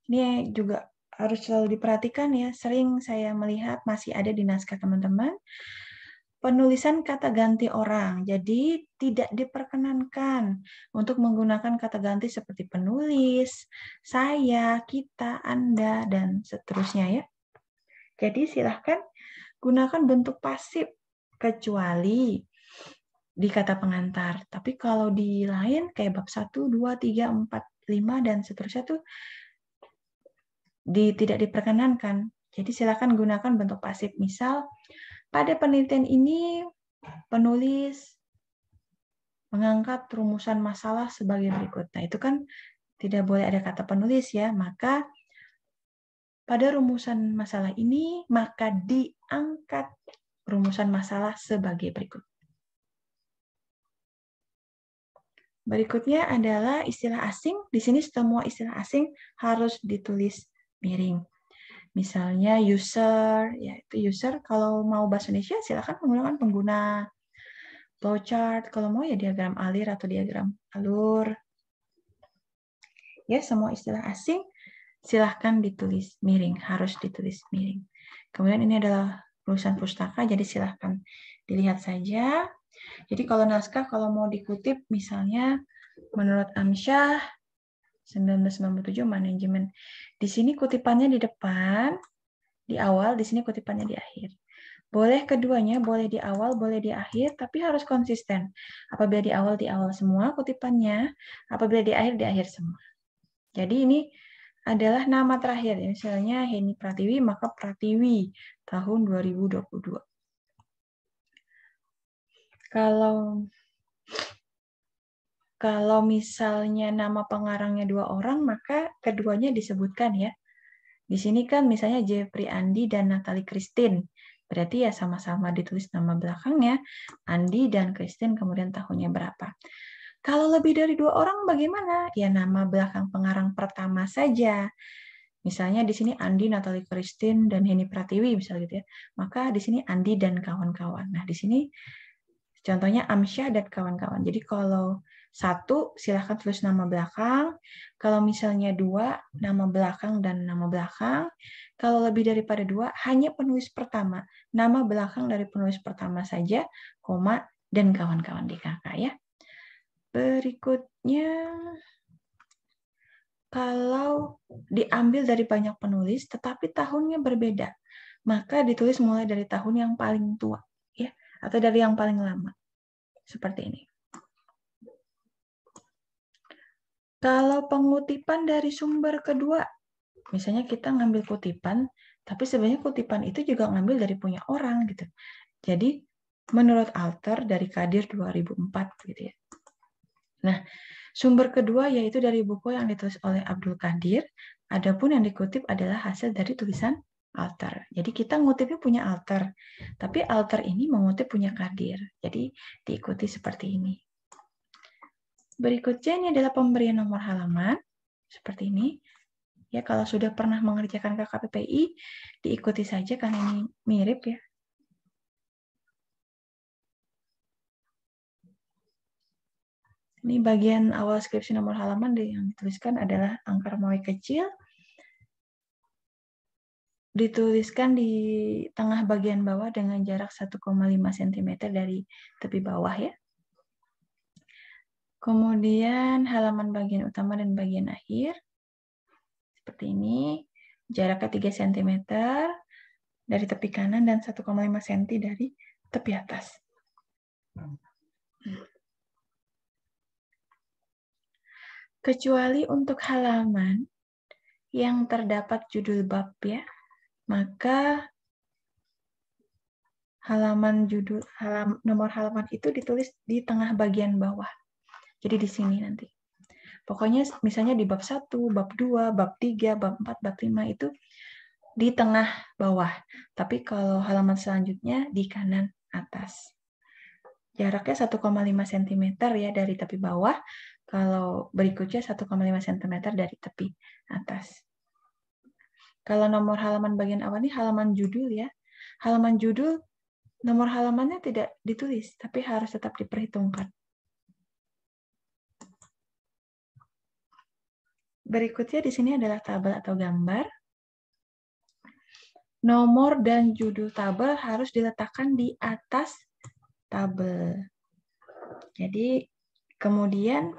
ini juga harus selalu diperhatikan ya, sering saya melihat masih ada di naskah teman-teman, penulisan kata ganti orang. Jadi tidak diperkenankan untuk menggunakan kata ganti seperti penulis, saya, kita, Anda, dan seterusnya ya. Jadi silahkan gunakan bentuk pasif kecuali di kata pengantar. Tapi kalau di lain kayak bab 1, 2, 3, 4, 5, dan seterusnya tuh tidak diperkenankan. Jadi silakan gunakan bentuk pasif. Misal, pada penelitian ini penulis mengangkat rumusan masalah sebagai berikut. Nah, itu kan tidak boleh ada kata penulis ya. Maka pada rumusan masalah ini, maka diangkat rumusan masalah sebagai berikut. Berikutnya adalah istilah asing. Di sini semua istilah asing harus ditulis miring. Misalnya user, ya itu user. Kalau mau bahasa Indonesia silakan menggunakan pengguna. Flowchart, kalau mau ya diagram alir atau diagram alur. Ya, semua istilah asing silahkan ditulis miring, harus ditulis miring. Kemudian ini adalah lulusan pustaka, jadi silahkan dilihat saja. Jadi kalau naskah, kalau mau dikutip, misalnya menurut Amsyah 1997 manajemen. Di sini kutipannya di depan, di awal, di sini kutipannya di akhir. Boleh keduanya, boleh di awal, boleh di akhir, tapi harus konsisten. Apabila di awal semua kutipannya, apabila di akhir semua. Jadi ini adalah nama terakhir. Misalnya Heni Pratiwi, maka Pratiwi tahun 2022. Kalau misalnya nama pengarangnya 2 orang, maka keduanya disebutkan ya. Di sini kan misalnya Jeffrey Andi dan Natalie Christine. Berarti ya sama-sama ditulis nama belakangnya, Andi dan Christine, kemudian tahunnya berapa. Kalau lebih dari 2 orang bagaimana? Ya nama belakang pengarang pertama saja. Misalnya di sini Andi, Natalie Christine, dan Heni Pratiwi, misalnya gitu ya. Maka di sini Andi dan kawan-kawan. Nah, di sini contohnya Amsyah dan kawan-kawan. Jadi kalau 1, silahkan tulis nama belakang. Kalau misalnya 2, nama belakang dan nama belakang. Kalau lebih daripada 2, hanya penulis pertama. Nama belakang dari penulis pertama saja, koma, dan kawan-kawan di kakak ya. Berikutnya, kalau diambil dari banyak penulis, tetapi tahunnya berbeda, maka ditulis mulai dari tahun yang paling tua, ya, atau dari yang paling lama, seperti ini. Kalau pengutipan dari sumber kedua, misalnya kita ngambil kutipan, tapi sebenarnya kutipan itu juga ngambil dari punya orang, gitu. Jadi, menurut Alter dari Qadir 2004, gitu ya. Nah, sumber kedua yaitu dari buku yang ditulis oleh Abdul Qadir, adapun yang dikutip adalah hasil dari tulisan Alter. Jadi kita ngutipnya punya Alter, tapi Alter ini mengutip punya Qadir. Jadi diikuti seperti ini. Berikutnya ini adalah pemberian nomor halaman, seperti ini. Ya, kalau sudah pernah mengerjakan KKPPI, diikuti saja karena ini mirip ya. Ini bagian awal skripsi nomor halaman yang dituliskan adalah angka Romawi kecil. Dituliskan di tengah bagian bawah dengan jarak 1,5 cm dari tepi bawah ya. Kemudian halaman bagian utama dan bagian akhir. Seperti ini. Jaraknya 3 cm dari tepi kanan dan 1,5 cm dari tepi atas. Kecuali untuk halaman yang terdapat judul bab ya, maka nomor halaman itu ditulis di tengah bagian bawah. Jadi di sini nanti. Pokoknya misalnya di bab 1, bab 2, bab 3, bab 4, bab 5 itu di tengah bawah. Tapi kalau halaman selanjutnya di kanan atas. Jaraknya 1,5 cm ya dari tepi bawah. Kalau berikutnya 1,5 cm dari tepi atas. Kalau nomor halaman bagian awal ini halaman judul ya. Halaman judul, nomor halamannya tidak ditulis, tapi harus tetap diperhitungkan. Berikutnya di sini adalah tabel atau gambar. Nomor dan judul tabel harus diletakkan di atas tabel. Jadi kemudian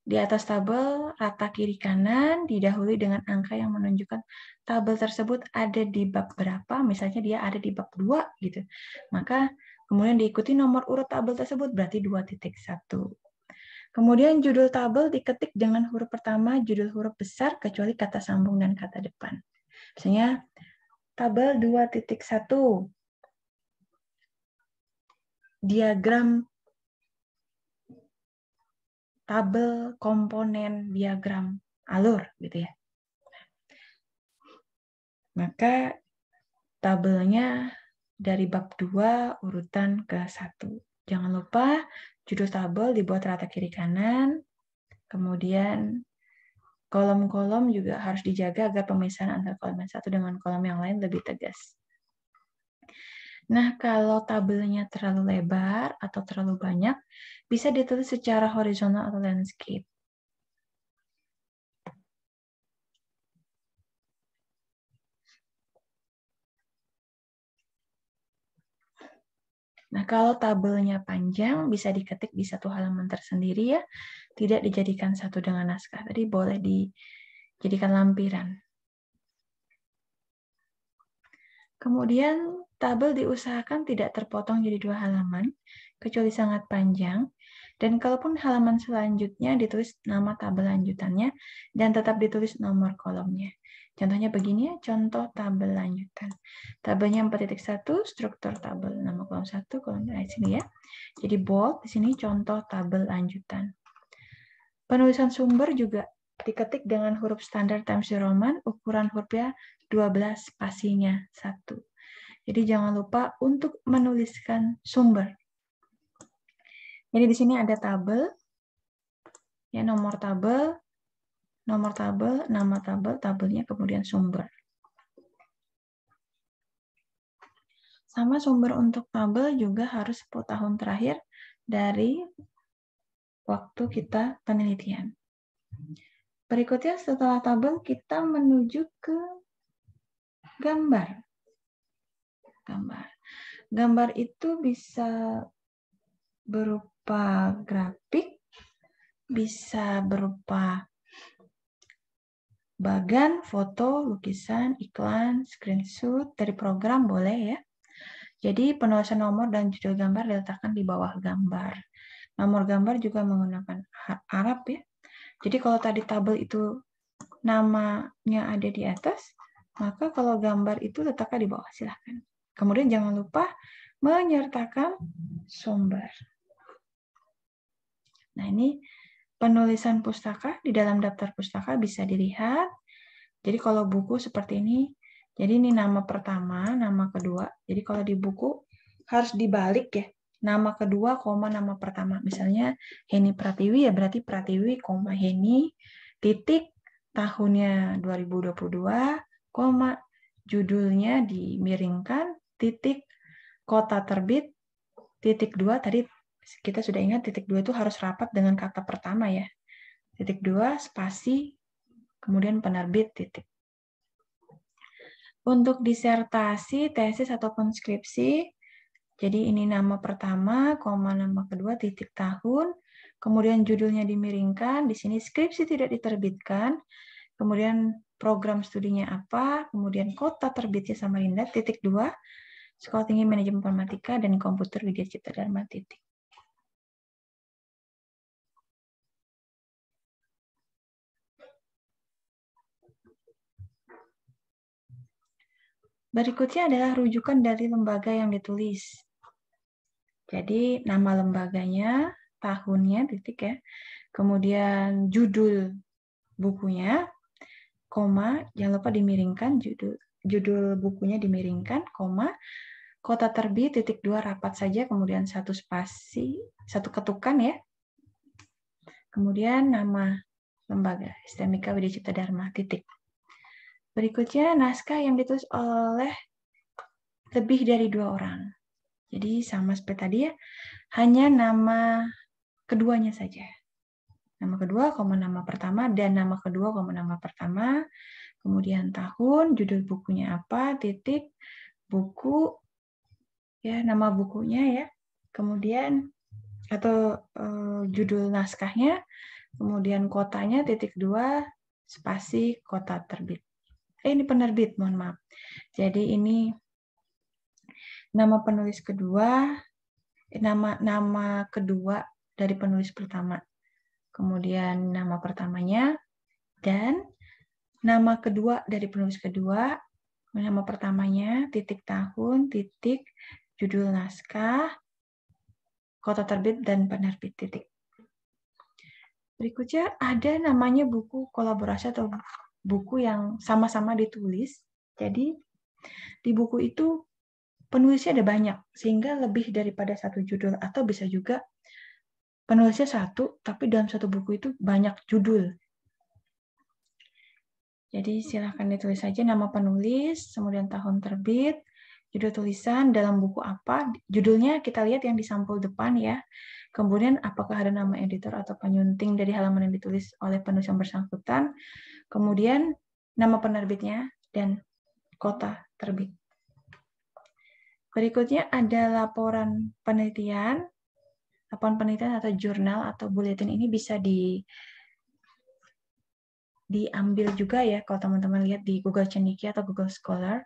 di atas tabel rata kiri kanan didahului dengan angka yang menunjukkan tabel tersebut ada di bab berapa, misalnya dia ada di bab 2 gitu. Maka kemudian diikuti nomor urut tabel tersebut berarti 2.1. Kemudian judul tabel diketik dengan huruf pertama judul huruf besar kecuali kata sambung dan kata depan. Misalnya tabel 2.1 diagram tabel komponen diagram alur gitu ya. Maka tabelnya dari bab 2 urutan ke 1. Jangan lupa judul tabel dibuat rata kiri kanan. Kemudian kolom-kolom juga harus dijaga agar pemisahan antara kolom yang satu dengan kolom yang lain lebih tegas. Nah, kalau tabelnya terlalu lebar atau terlalu banyak, bisa ditulis secara horizontal atau landscape. Nah, kalau tabelnya panjang, bisa diketik di satu halaman tersendiri ya. Tidak dijadikan satu dengan naskah. Tadi boleh dijadikan lampiran. Kemudian, tabel diusahakan tidak terpotong jadi 2 halaman, kecuali sangat panjang. Dan kalaupun halaman selanjutnya ditulis nama tabel lanjutannya, dan tetap ditulis nomor kolomnya. Contohnya begini ya, contoh tabel lanjutan. Tabelnya 4.1, struktur tabel, nama kolom 1, kolom di sini ya. Jadi bold, di sini contoh tabel lanjutan. Penulisan sumber juga diketik dengan huruf standar Times New Roman, ukuran hurufnya 12 spasinya 1. Jadi jangan lupa untuk menuliskan sumber. Jadi di sini ada tabel, ya nomor tabel, nama tabel, tabelnya, kemudian sumber. Sama sumber untuk tabel juga harus 10 tahun terakhir dari waktu kita penelitian. Berikutnya setelah tabel kita menuju ke gambar. Gambar itu bisa berupa grafik, bisa berupa bagan, foto, lukisan, iklan, screenshot dari program boleh ya. Jadi penulisan nomor dan judul gambar diletakkan di bawah gambar. Nomor gambar juga menggunakan Arab ya. Jadi kalau tadi tabel itu namanya ada di atas, maka kalau gambar itu letakkan di bawah, silahkan. Kemudian jangan lupa menyertakan sumber. Nah, ini penulisan pustaka di dalam daftar pustaka bisa dilihat. Jadi kalau buku seperti ini, jadi ini nama pertama, nama kedua. Jadi kalau di buku harus dibalik ya. Nama kedua, koma nama pertama. Misalnya Heni Pratiwi ya berarti Pratiwi, koma Heni, titik, tahunnya 2022, koma, judulnya dimiringkan, titik, kota terbit, titik 2, tadi kita sudah ingat titik 2 itu harus rapat dengan kata pertama ya. Titik 2, spasi, kemudian penerbit, titik. Untuk disertasi, tesis, ataupun skripsi, jadi ini nama pertama, koma nama kedua, titik tahun, kemudian judulnya dimiringkan, di sini skripsi tidak diterbitkan, kemudian program studinya apa, kemudian kota terbitnya Samarinda, titik 2, Sekolah Tinggi Manajemen Informatika dan Komputer Widya Cipta Dharma, titik. Berikutnya adalah rujukan dari lembaga yang ditulis. Jadi nama lembaganya, tahunnya, titik ya. Kemudian judul bukunya, koma, jangan lupa dimiringkan, judul bukunya dimiringkan, koma, kota terbit, titik 2, rapat saja, kemudian satu spasi, satu ketukan ya. Kemudian nama lembaga, STMIK Widya Cipta Dharma, titik. Berikutnya naskah yang ditulis oleh lebih dari 2 orang. Jadi sama seperti tadi ya, hanya nama keduanya saja. Nama kedua, koma nama pertama, dan nama kedua, koma nama pertama. Kemudian tahun, judul bukunya apa, titik, buku, ya nama bukunya ya. Kemudian, atau judul naskahnya, kemudian kotanya, titik 2, spasi, kota terbit. Ini penerbit, mohon maaf. Jadi ini nama penulis kedua, nama kedua dari penulis pertama. Kemudian nama pertamanya, dan nama kedua dari penulis kedua, nama pertamanya, titik tahun, titik, judul naskah, kota terbit, dan penerbit, titik. Berikutnya ada namanya buku kolaborasi atau buku yang sama-sama ditulis. Jadi di buku itu penulisnya ada banyak, sehingga lebih daripada satu judul, atau bisa juga penulisnya satu, tapi dalam satu buku itu banyak judul. Jadi silahkan ditulis saja nama penulis, kemudian tahun terbit, judul tulisan, dalam buku apa, judulnya kita lihat yang di sampul depan ya. Kemudian apakah ada nama editor atau penyunting dari halaman yang ditulis oleh penulis yang bersangkutan, kemudian nama penerbitnya, dan kota terbit. Berikutnya ada laporan penelitian. Laporan penelitian atau jurnal atau buletin ini bisa diambil juga ya kalau teman-teman lihat di Google Cendekia atau Google Scholar.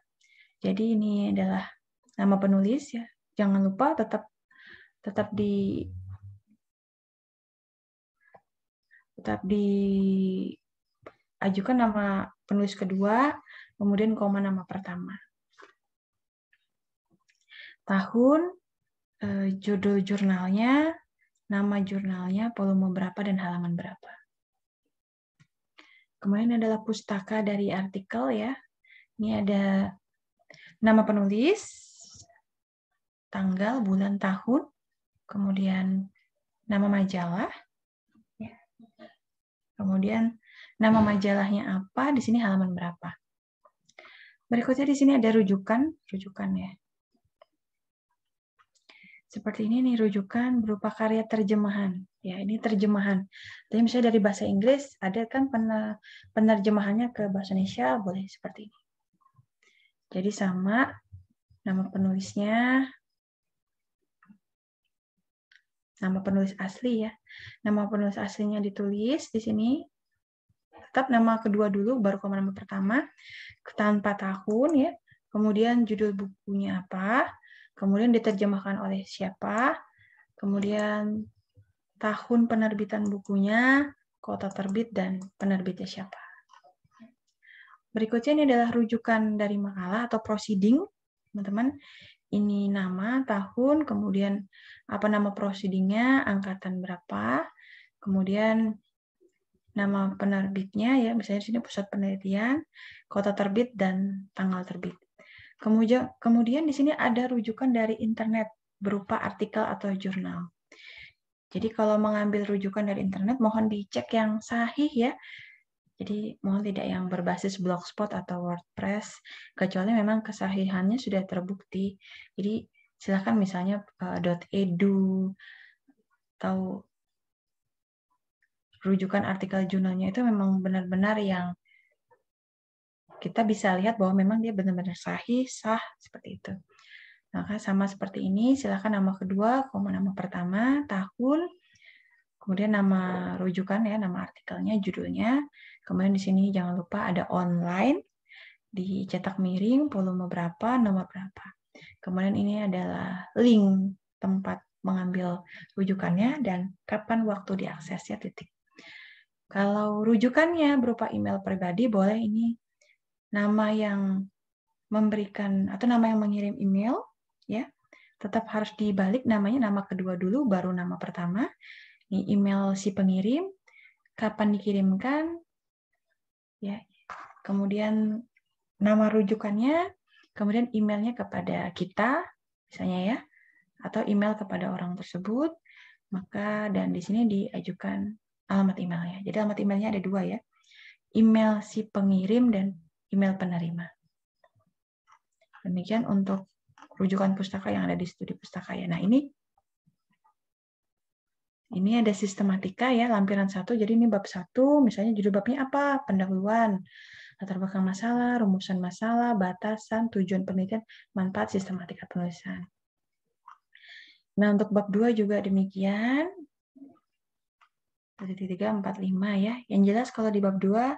Jadi ini adalah nama penulis ya. Jangan lupa tetap diajukan nama penulis kedua, kemudian koma nama pertama. Tahun, judul jurnalnya, nama jurnalnya, volume berapa, dan halaman berapa. Kemudian adalah pustaka dari artikel ya. Ini ada nama penulis, tanggal, bulan, tahun, kemudian nama majalah, ya. Kemudian nama majalahnya apa, di sini halaman berapa. Berikutnya di sini ada rujukan ya. Seperti ini nih rujukan berupa karya terjemahan. Ya, ini terjemahan. Jadi misalnya dari bahasa Inggris, ada kan penerjemahannya ke bahasa Indonesia, boleh seperti ini. Jadi sama nama penulisnya, nama penulis asli ya. Nama penulis aslinya ditulis di sini. tetap nama kedua dulu, baru koma nama pertama, tanpa tahun ya. Kemudian judul bukunya apa, kemudian diterjemahkan oleh siapa, kemudian tahun penerbitan bukunya, kota terbit, dan penerbitnya siapa. Berikutnya ini adalah rujukan dari makalah atau proceeding, teman-teman. Ini nama, tahun, kemudian apa nama proceedingnya, angkatan berapa, kemudian nama penerbitnya, ya misalnya di sini pusat penelitian, kota terbit, dan tanggal terbit. Kemudian di sini ada rujukan dari internet berupa artikel atau jurnal. Jadi kalau mengambil rujukan dari internet, mohon dicek yang sahih ya. Jadi mohon tidak yang berbasis Blogspot atau WordPress, kecuali memang kesahihannya sudah terbukti. Jadi silakan misalnya .edu atau rujukan artikel jurnalnya itu memang benar-benar yang kita bisa lihat bahwa memang dia benar-benar sahih, sah, seperti itu. Maka sama seperti ini, silakan nama kedua, nama pertama, tahun, kemudian nama rujukan ya, nama artikelnya, judulnya. Kemudian di sini jangan lupa ada online, dicetak miring, volume berapa, nomor berapa. Kemudian ini adalah link tempat mengambil rujukannya dan kapan waktu diaksesnya, titik. Kalau rujukannya berupa email pribadi, boleh ini nama yang memberikan atau nama yang mengirim email, ya, tetap harus dibalik namanya, nama kedua dulu, baru nama pertama. Ini email si pengirim, kapan dikirimkan, ya. Kemudian nama rujukannya, kemudian emailnya kepada kita, misalnya ya, atau email kepada orang tersebut, maka dan di sini diajukan alamat emailnya. Jadi alamat emailnya ada dua ya, email si pengirim dan email penerima. Demikian untuk rujukan pustaka yang ada di studi pustaka ya. Nah ini ada sistematika ya, lampiran 1. Jadi ini bab 1, misalnya judul babnya apa? Pendahuluan, latar belakang masalah, rumusan masalah, batasan, tujuan penelitian, manfaat sistematika penulisan. Nah untuk bab 2 juga demikian. 3, 4, 5 ya. Yang jelas kalau di bab 2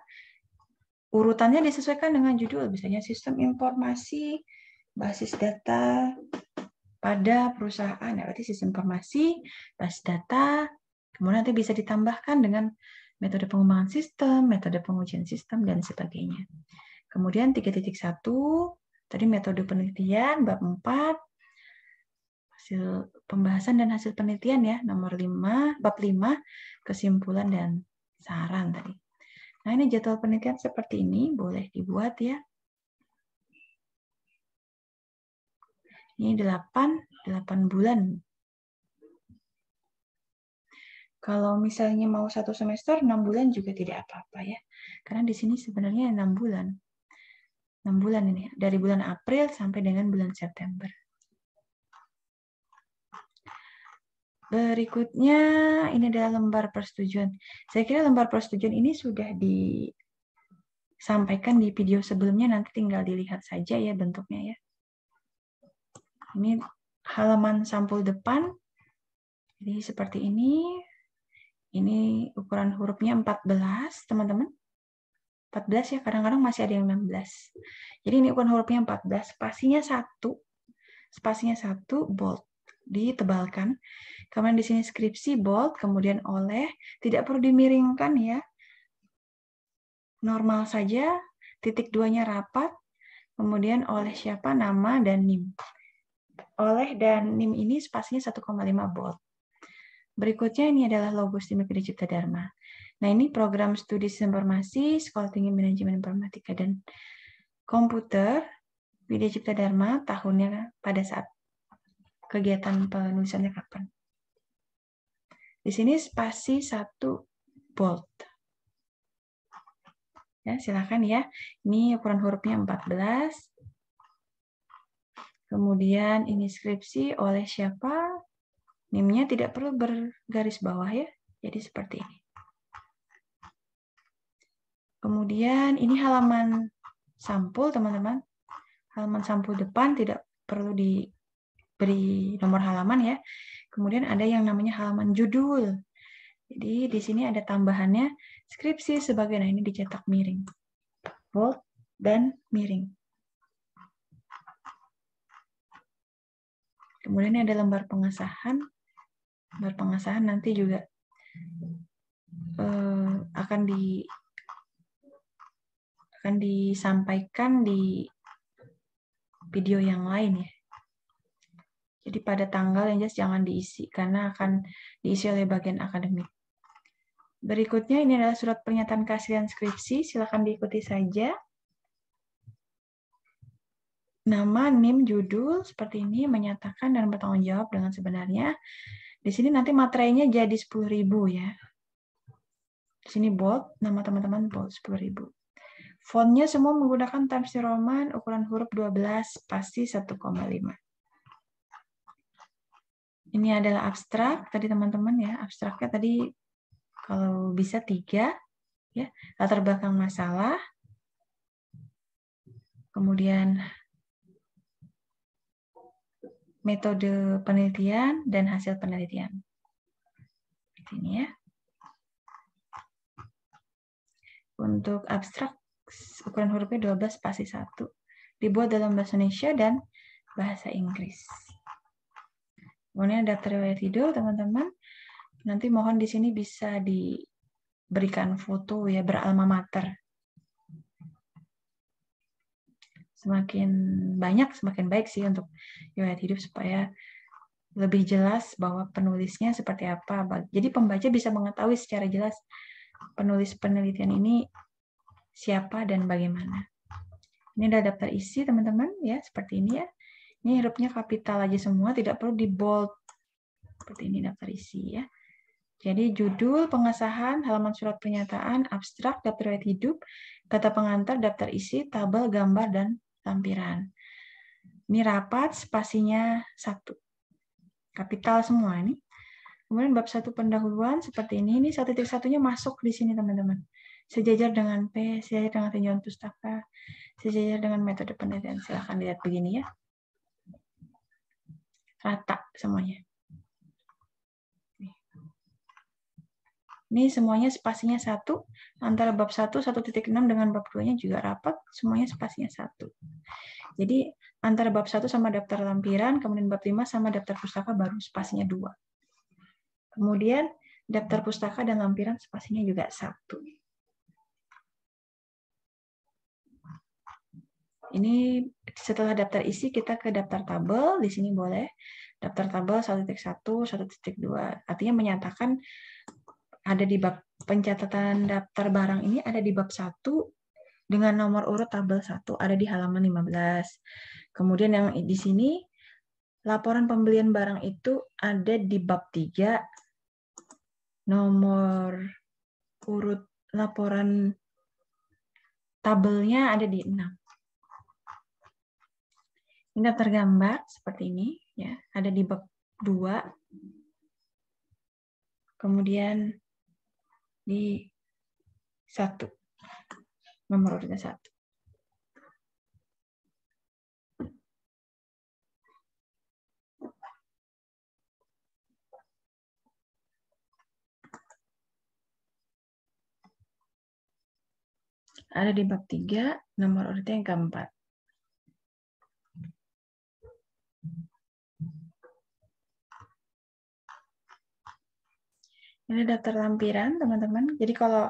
urutannya disesuaikan dengan judul, misalnya sistem informasi, basis data pada perusahaan, ya, berarti sistem informasi, basis data, kemudian nanti bisa ditambahkan dengan metode pengembangan sistem, metode pengujian sistem, dan sebagainya. Kemudian 3.1, tadi metode penelitian, bab 4, hasil pembahasan dan hasil penelitian ya, nomor 5, bab 5, kesimpulan dan saran tadi. Nah, ini jadwal penelitian seperti ini, boleh dibuat ya. Ini 8 bulan. Kalau misalnya mau 1 semester, 6 bulan juga tidak apa-apa ya. Karena di sini sebenarnya 6 bulan. 6 bulan ini, dari bulan April sampai dengan bulan September. Berikutnya, ini adalah lembar persetujuan. Saya kira lembar persetujuan ini sudah disampaikan di video sebelumnya, nanti tinggal dilihat saja ya bentuknya ya. Ini halaman sampul depan. Jadi seperti ini. Ini ukuran hurufnya 14, teman-teman. 14 ya, kadang-kadang masih ada yang 16. Jadi ini ukuran hurufnya 14, spasinya 1, bold, ditebalkan. Kemudian di sini skripsi bold, kemudian oleh, tidak perlu dimiringkan ya. Normal saja, titik 2-nya rapat, kemudian oleh siapa, nama, dan NIM. Oleh dan NIM ini spasinya 1,5 bold. Berikutnya ini adalah logo STIM Widya Cipta Dharma. Nah ini program studi informasi, Sekolah Tinggi Manajemen Informatika dan Komputer, Widya Cipta Dharma, tahunnya pada saat kegiatan penulisannya kapan. Di sini spasi 1 bold. Ya, silakan ya. Ini ukuran hurufnya 14. Kemudian ini skripsi oleh siapa? NIM-nya tidak perlu bergaris bawah ya. Jadi seperti ini. Kemudian ini halaman sampul, teman-teman. Halaman sampul depan tidak perlu diberi nomor halaman ya. Kemudian ada yang namanya halaman judul. Jadi di sini ada tambahannya skripsi sebagai, nah ini dicetak miring, bold dan miring. Kemudian ada lembar pengesahan. Lembar pengesahan nanti juga akan disampaikan di video yang lain ya. Jadi pada tanggal yang jelas jangan diisi karena akan diisi oleh bagian akademik. Berikutnya ini adalah surat pernyataan keaslian skripsi, silakan diikuti saja. Nama, NIM, judul seperti ini, menyatakan dan bertanggung jawab dengan sebenarnya. Di sini nanti materinya jadi 10.000 ya. Di sini bold, nama teman-teman bold 10.000. Fontnya semua menggunakan Times New Roman, ukuran huruf 12, spasi 1,5. Ini adalah abstrak tadi teman-teman ya. Abstraknya tadi kalau bisa 3 ya. Latar belakang masalah. Kemudian metode penelitian dan hasil penelitian. Ini ya. Untuk abstrak ukuran hurufnya 12 spasi 1. Dibuat dalam bahasa Indonesia dan bahasa Inggris. Kemudian daftar riwayat hidup teman-teman. Nanti mohon di sini bisa diberikan foto ya beralma mater. Semakin banyak semakin baik sih untuk riwayat hidup supaya lebih jelas bahwa penulisnya seperti apa. Jadi pembaca bisa mengetahui secara jelas penulis penelitian ini siapa dan bagaimana. Ini adalah daftar isi teman-teman ya, seperti ini ya. Ini hurufnya kapital aja semua, tidak perlu di bold. Seperti ini daftar isi ya. Jadi judul, pengesahan, halaman surat pernyataan, abstrak, daftar riwayat hidup, kata pengantar, daftar isi, tabel, gambar, dan lampiran. Ini rapat, spasinya 1. Kapital semua ini. Kemudian bab 1 pendahuluan seperti ini 1.1-nya masuk di sini teman-teman. Sejajar dengan P, sejajar dengan tinjauan pustaka, sejajar dengan metode penelitian. Silahkan lihat begini ya. Rata semuanya. Ini semuanya spasinya 1. Antara bab 1, 1.6 dengan bab 2-nya juga rapat. Semuanya spasinya 1. Jadi antara bab 1 sama daftar lampiran, kemudian bab 5 sama daftar pustaka baru spasinya 2. Kemudian daftar pustaka dan lampiran spasinya juga 1. Ini setelah daftar isi kita ke daftar tabel. Di sini boleh daftar tabel 1.1, 1.2. Artinya menyatakan ada di bab pencatatan daftar barang ini ada di bab 1 dengan nomor urut tabel 1 ada di halaman 15. Kemudian yang di sini laporan pembelian barang itu ada di bab 3. Nomor urut laporan tabelnya ada di 6. Ini daftar gambar seperti ini ya, ada di bab 2. Kemudian di 1. Nomor urutnya 1. Ada di bab 3, nomor urutnya yang keempat. Ini daftar lampiran, teman-teman. Jadi kalau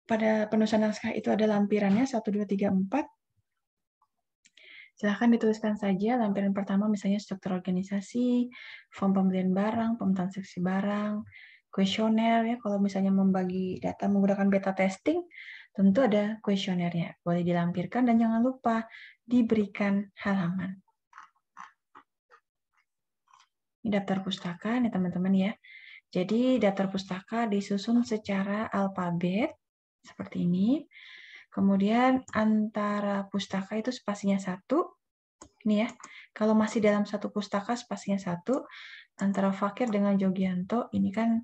pada penulisan naskah itu ada lampirannya 1, 2, 3, 4. Silahkan dituliskan saja lampiran pertama misalnya struktur organisasi, form pembelian barang, pemetaan seksi barang, kuesioner ya. Kalau misalnya membagi data menggunakan beta testing, tentu ada kuesionernya. Boleh dilampirkan dan jangan lupa diberikan halaman. Ini daftar pustaka nih teman-teman ya. Jadi daftar pustaka disusun secara alfabet seperti ini. Kemudian antara pustaka itu spasinya 1. Ini ya. Kalau masih dalam satu pustaka spasinya 1. Antara Fakir dengan Jogianto ini kan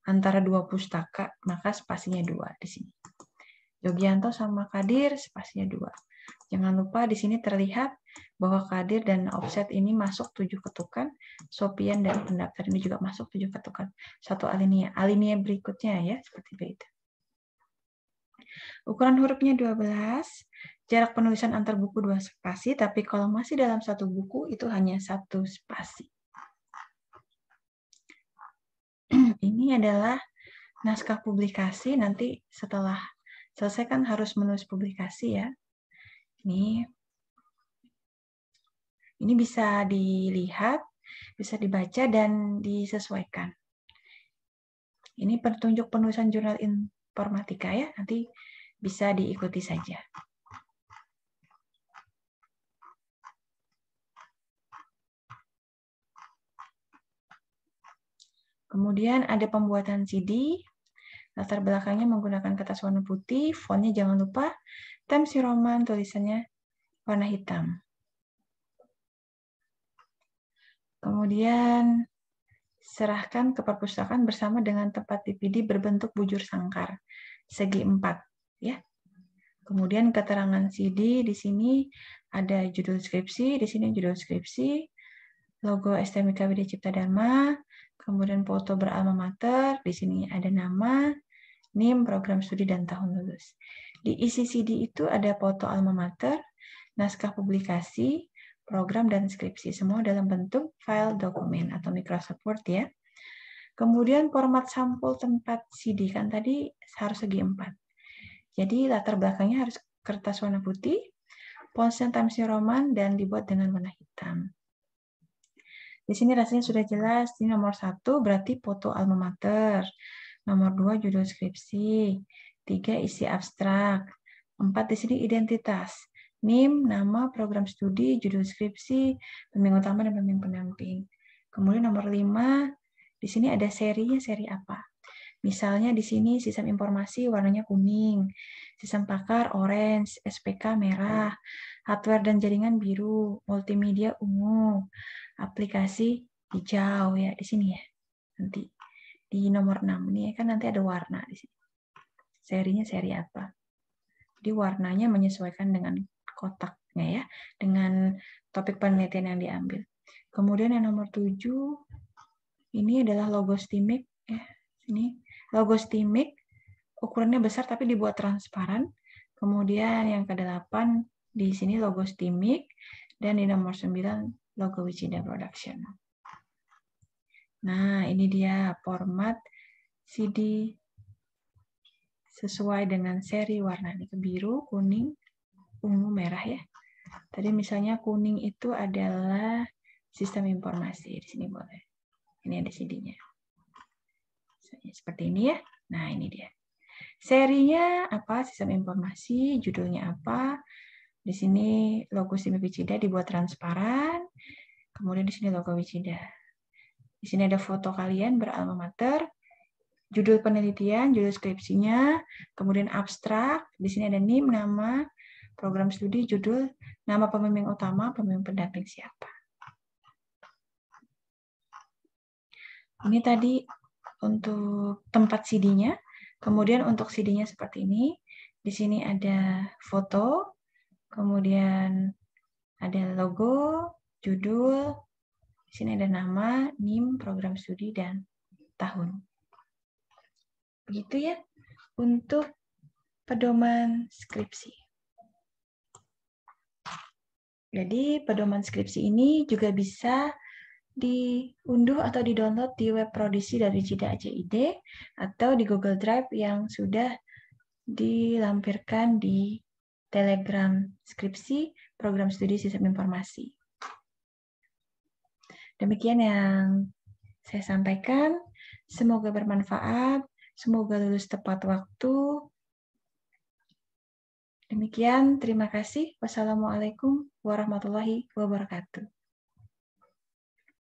antara 2 pustaka, maka spasinya 2 di sini. Jogianto sama Kadir spasinya 2. Jangan lupa di sini terlihat bahwa Kadir dan offset ini masuk 7 ketukan, Sopian dan pendaftar ini juga masuk 7 ketukan. Satu alinea. Alinea berikutnya ya, seperti itu. Ukuran hurufnya 12, jarak penulisan antar buku 2 spasi, tapi kalau masih dalam satu buku itu hanya 1 spasi. Ini adalah naskah publikasi, nanti setelah selesai kan harus menulis publikasi ya. Ini bisa dilihat, bisa dibaca dan disesuaikan. Ini petunjuk penulisan jurnal informatika ya, nanti bisa diikuti saja. Kemudian ada pembuatan CD, latar belakangnya menggunakan kertas warna putih, fontnya jangan lupa Times New Roman, tulisannya warna hitam. Kemudian serahkan ke perpustakaan bersama dengan tempat DVD berbentuk bujur sangkar, segi 4. Ya. Kemudian keterangan CD di sini ada judul skripsi, di sini judul skripsi, logo STMIK Widya Cipta Dharma, kemudian foto beralma mater, di sini ada nama, NIM, program studi, dan tahun lulus. Di isi CD itu ada foto alma mater, naskah publikasi, program, dan skripsi. Semua dalam bentuk file dokumen atau Microsoft Word ya. Kemudian format sampul tempat CD, kan tadi harus segi 4. Jadi latar belakangnya harus kertas warna putih, fontsnya Times New Roman, dan dibuat dengan warna hitam. Di sini rasanya sudah jelas, ini nomor 1 berarti foto alma mater, nomor 2 judul skripsi, 3 isi abstrak, 4 di sini identitas, NIM, nama, program studi, judul skripsi, pembimbing utama dan pembimbing pendamping. Kemudian nomor 5, di sini ada serinya, seri apa. Misalnya di sini sistem informasi warnanya kuning, sistem pakar orange, SPK merah, hardware dan jaringan biru, multimedia ungu, aplikasi hijau ya di sini ya. Nanti di nomor 6 ini kan nanti ada warna di sini. Serinya seri apa? Jadi warnanya menyesuaikan dengan kotaknya ya, dengan topik penelitian yang diambil. Kemudian yang nomor 7 ini adalah logo STIMIK ya. Ini logo STIMIK ukurannya besar tapi dibuat transparan. Kemudian yang ke-8 di sini logo STIMIK dan di nomor 9 logo Wichida Production. Nah, ini dia format CD sesuai dengan seri warna ini, biru, kuning, ungu, merah ya. Tadi misalnya kuning itu adalah sistem informasi, di sini boleh. Ini ada CD-nya. Seperti ini ya. Nah, ini dia. Serinya apa? Sistem informasi, judulnya apa? Di sini logo STIMIK Wichida dibuat transparan. Kemudian di sini logo Wichida. Di sini ada foto kalian beralma mater, judul penelitian, judul skripsinya, kemudian abstrak, di sini ada NIM, nama, program studi, judul, nama pembimbing utama, pembimbing pendamping siapa. Ini tadi untuk tempat CD-nya, kemudian untuk CD-nya seperti ini, di sini ada foto, kemudian ada logo, judul, di sini ada nama, NIM, program studi, dan tahun. Begitu ya untuk pedoman skripsi. Jadi pedoman skripsi ini juga bisa diunduh atau di-download di web prodisi dari Wichida ACID atau di Google Drive yang sudah dilampirkan di Telegram skripsi program studi sistem informasi. Demikian yang saya sampaikan. Semoga bermanfaat. Semoga lulus tepat waktu. Demikian, terima kasih. Wassalamualaikum warahmatullahi wabarakatuh.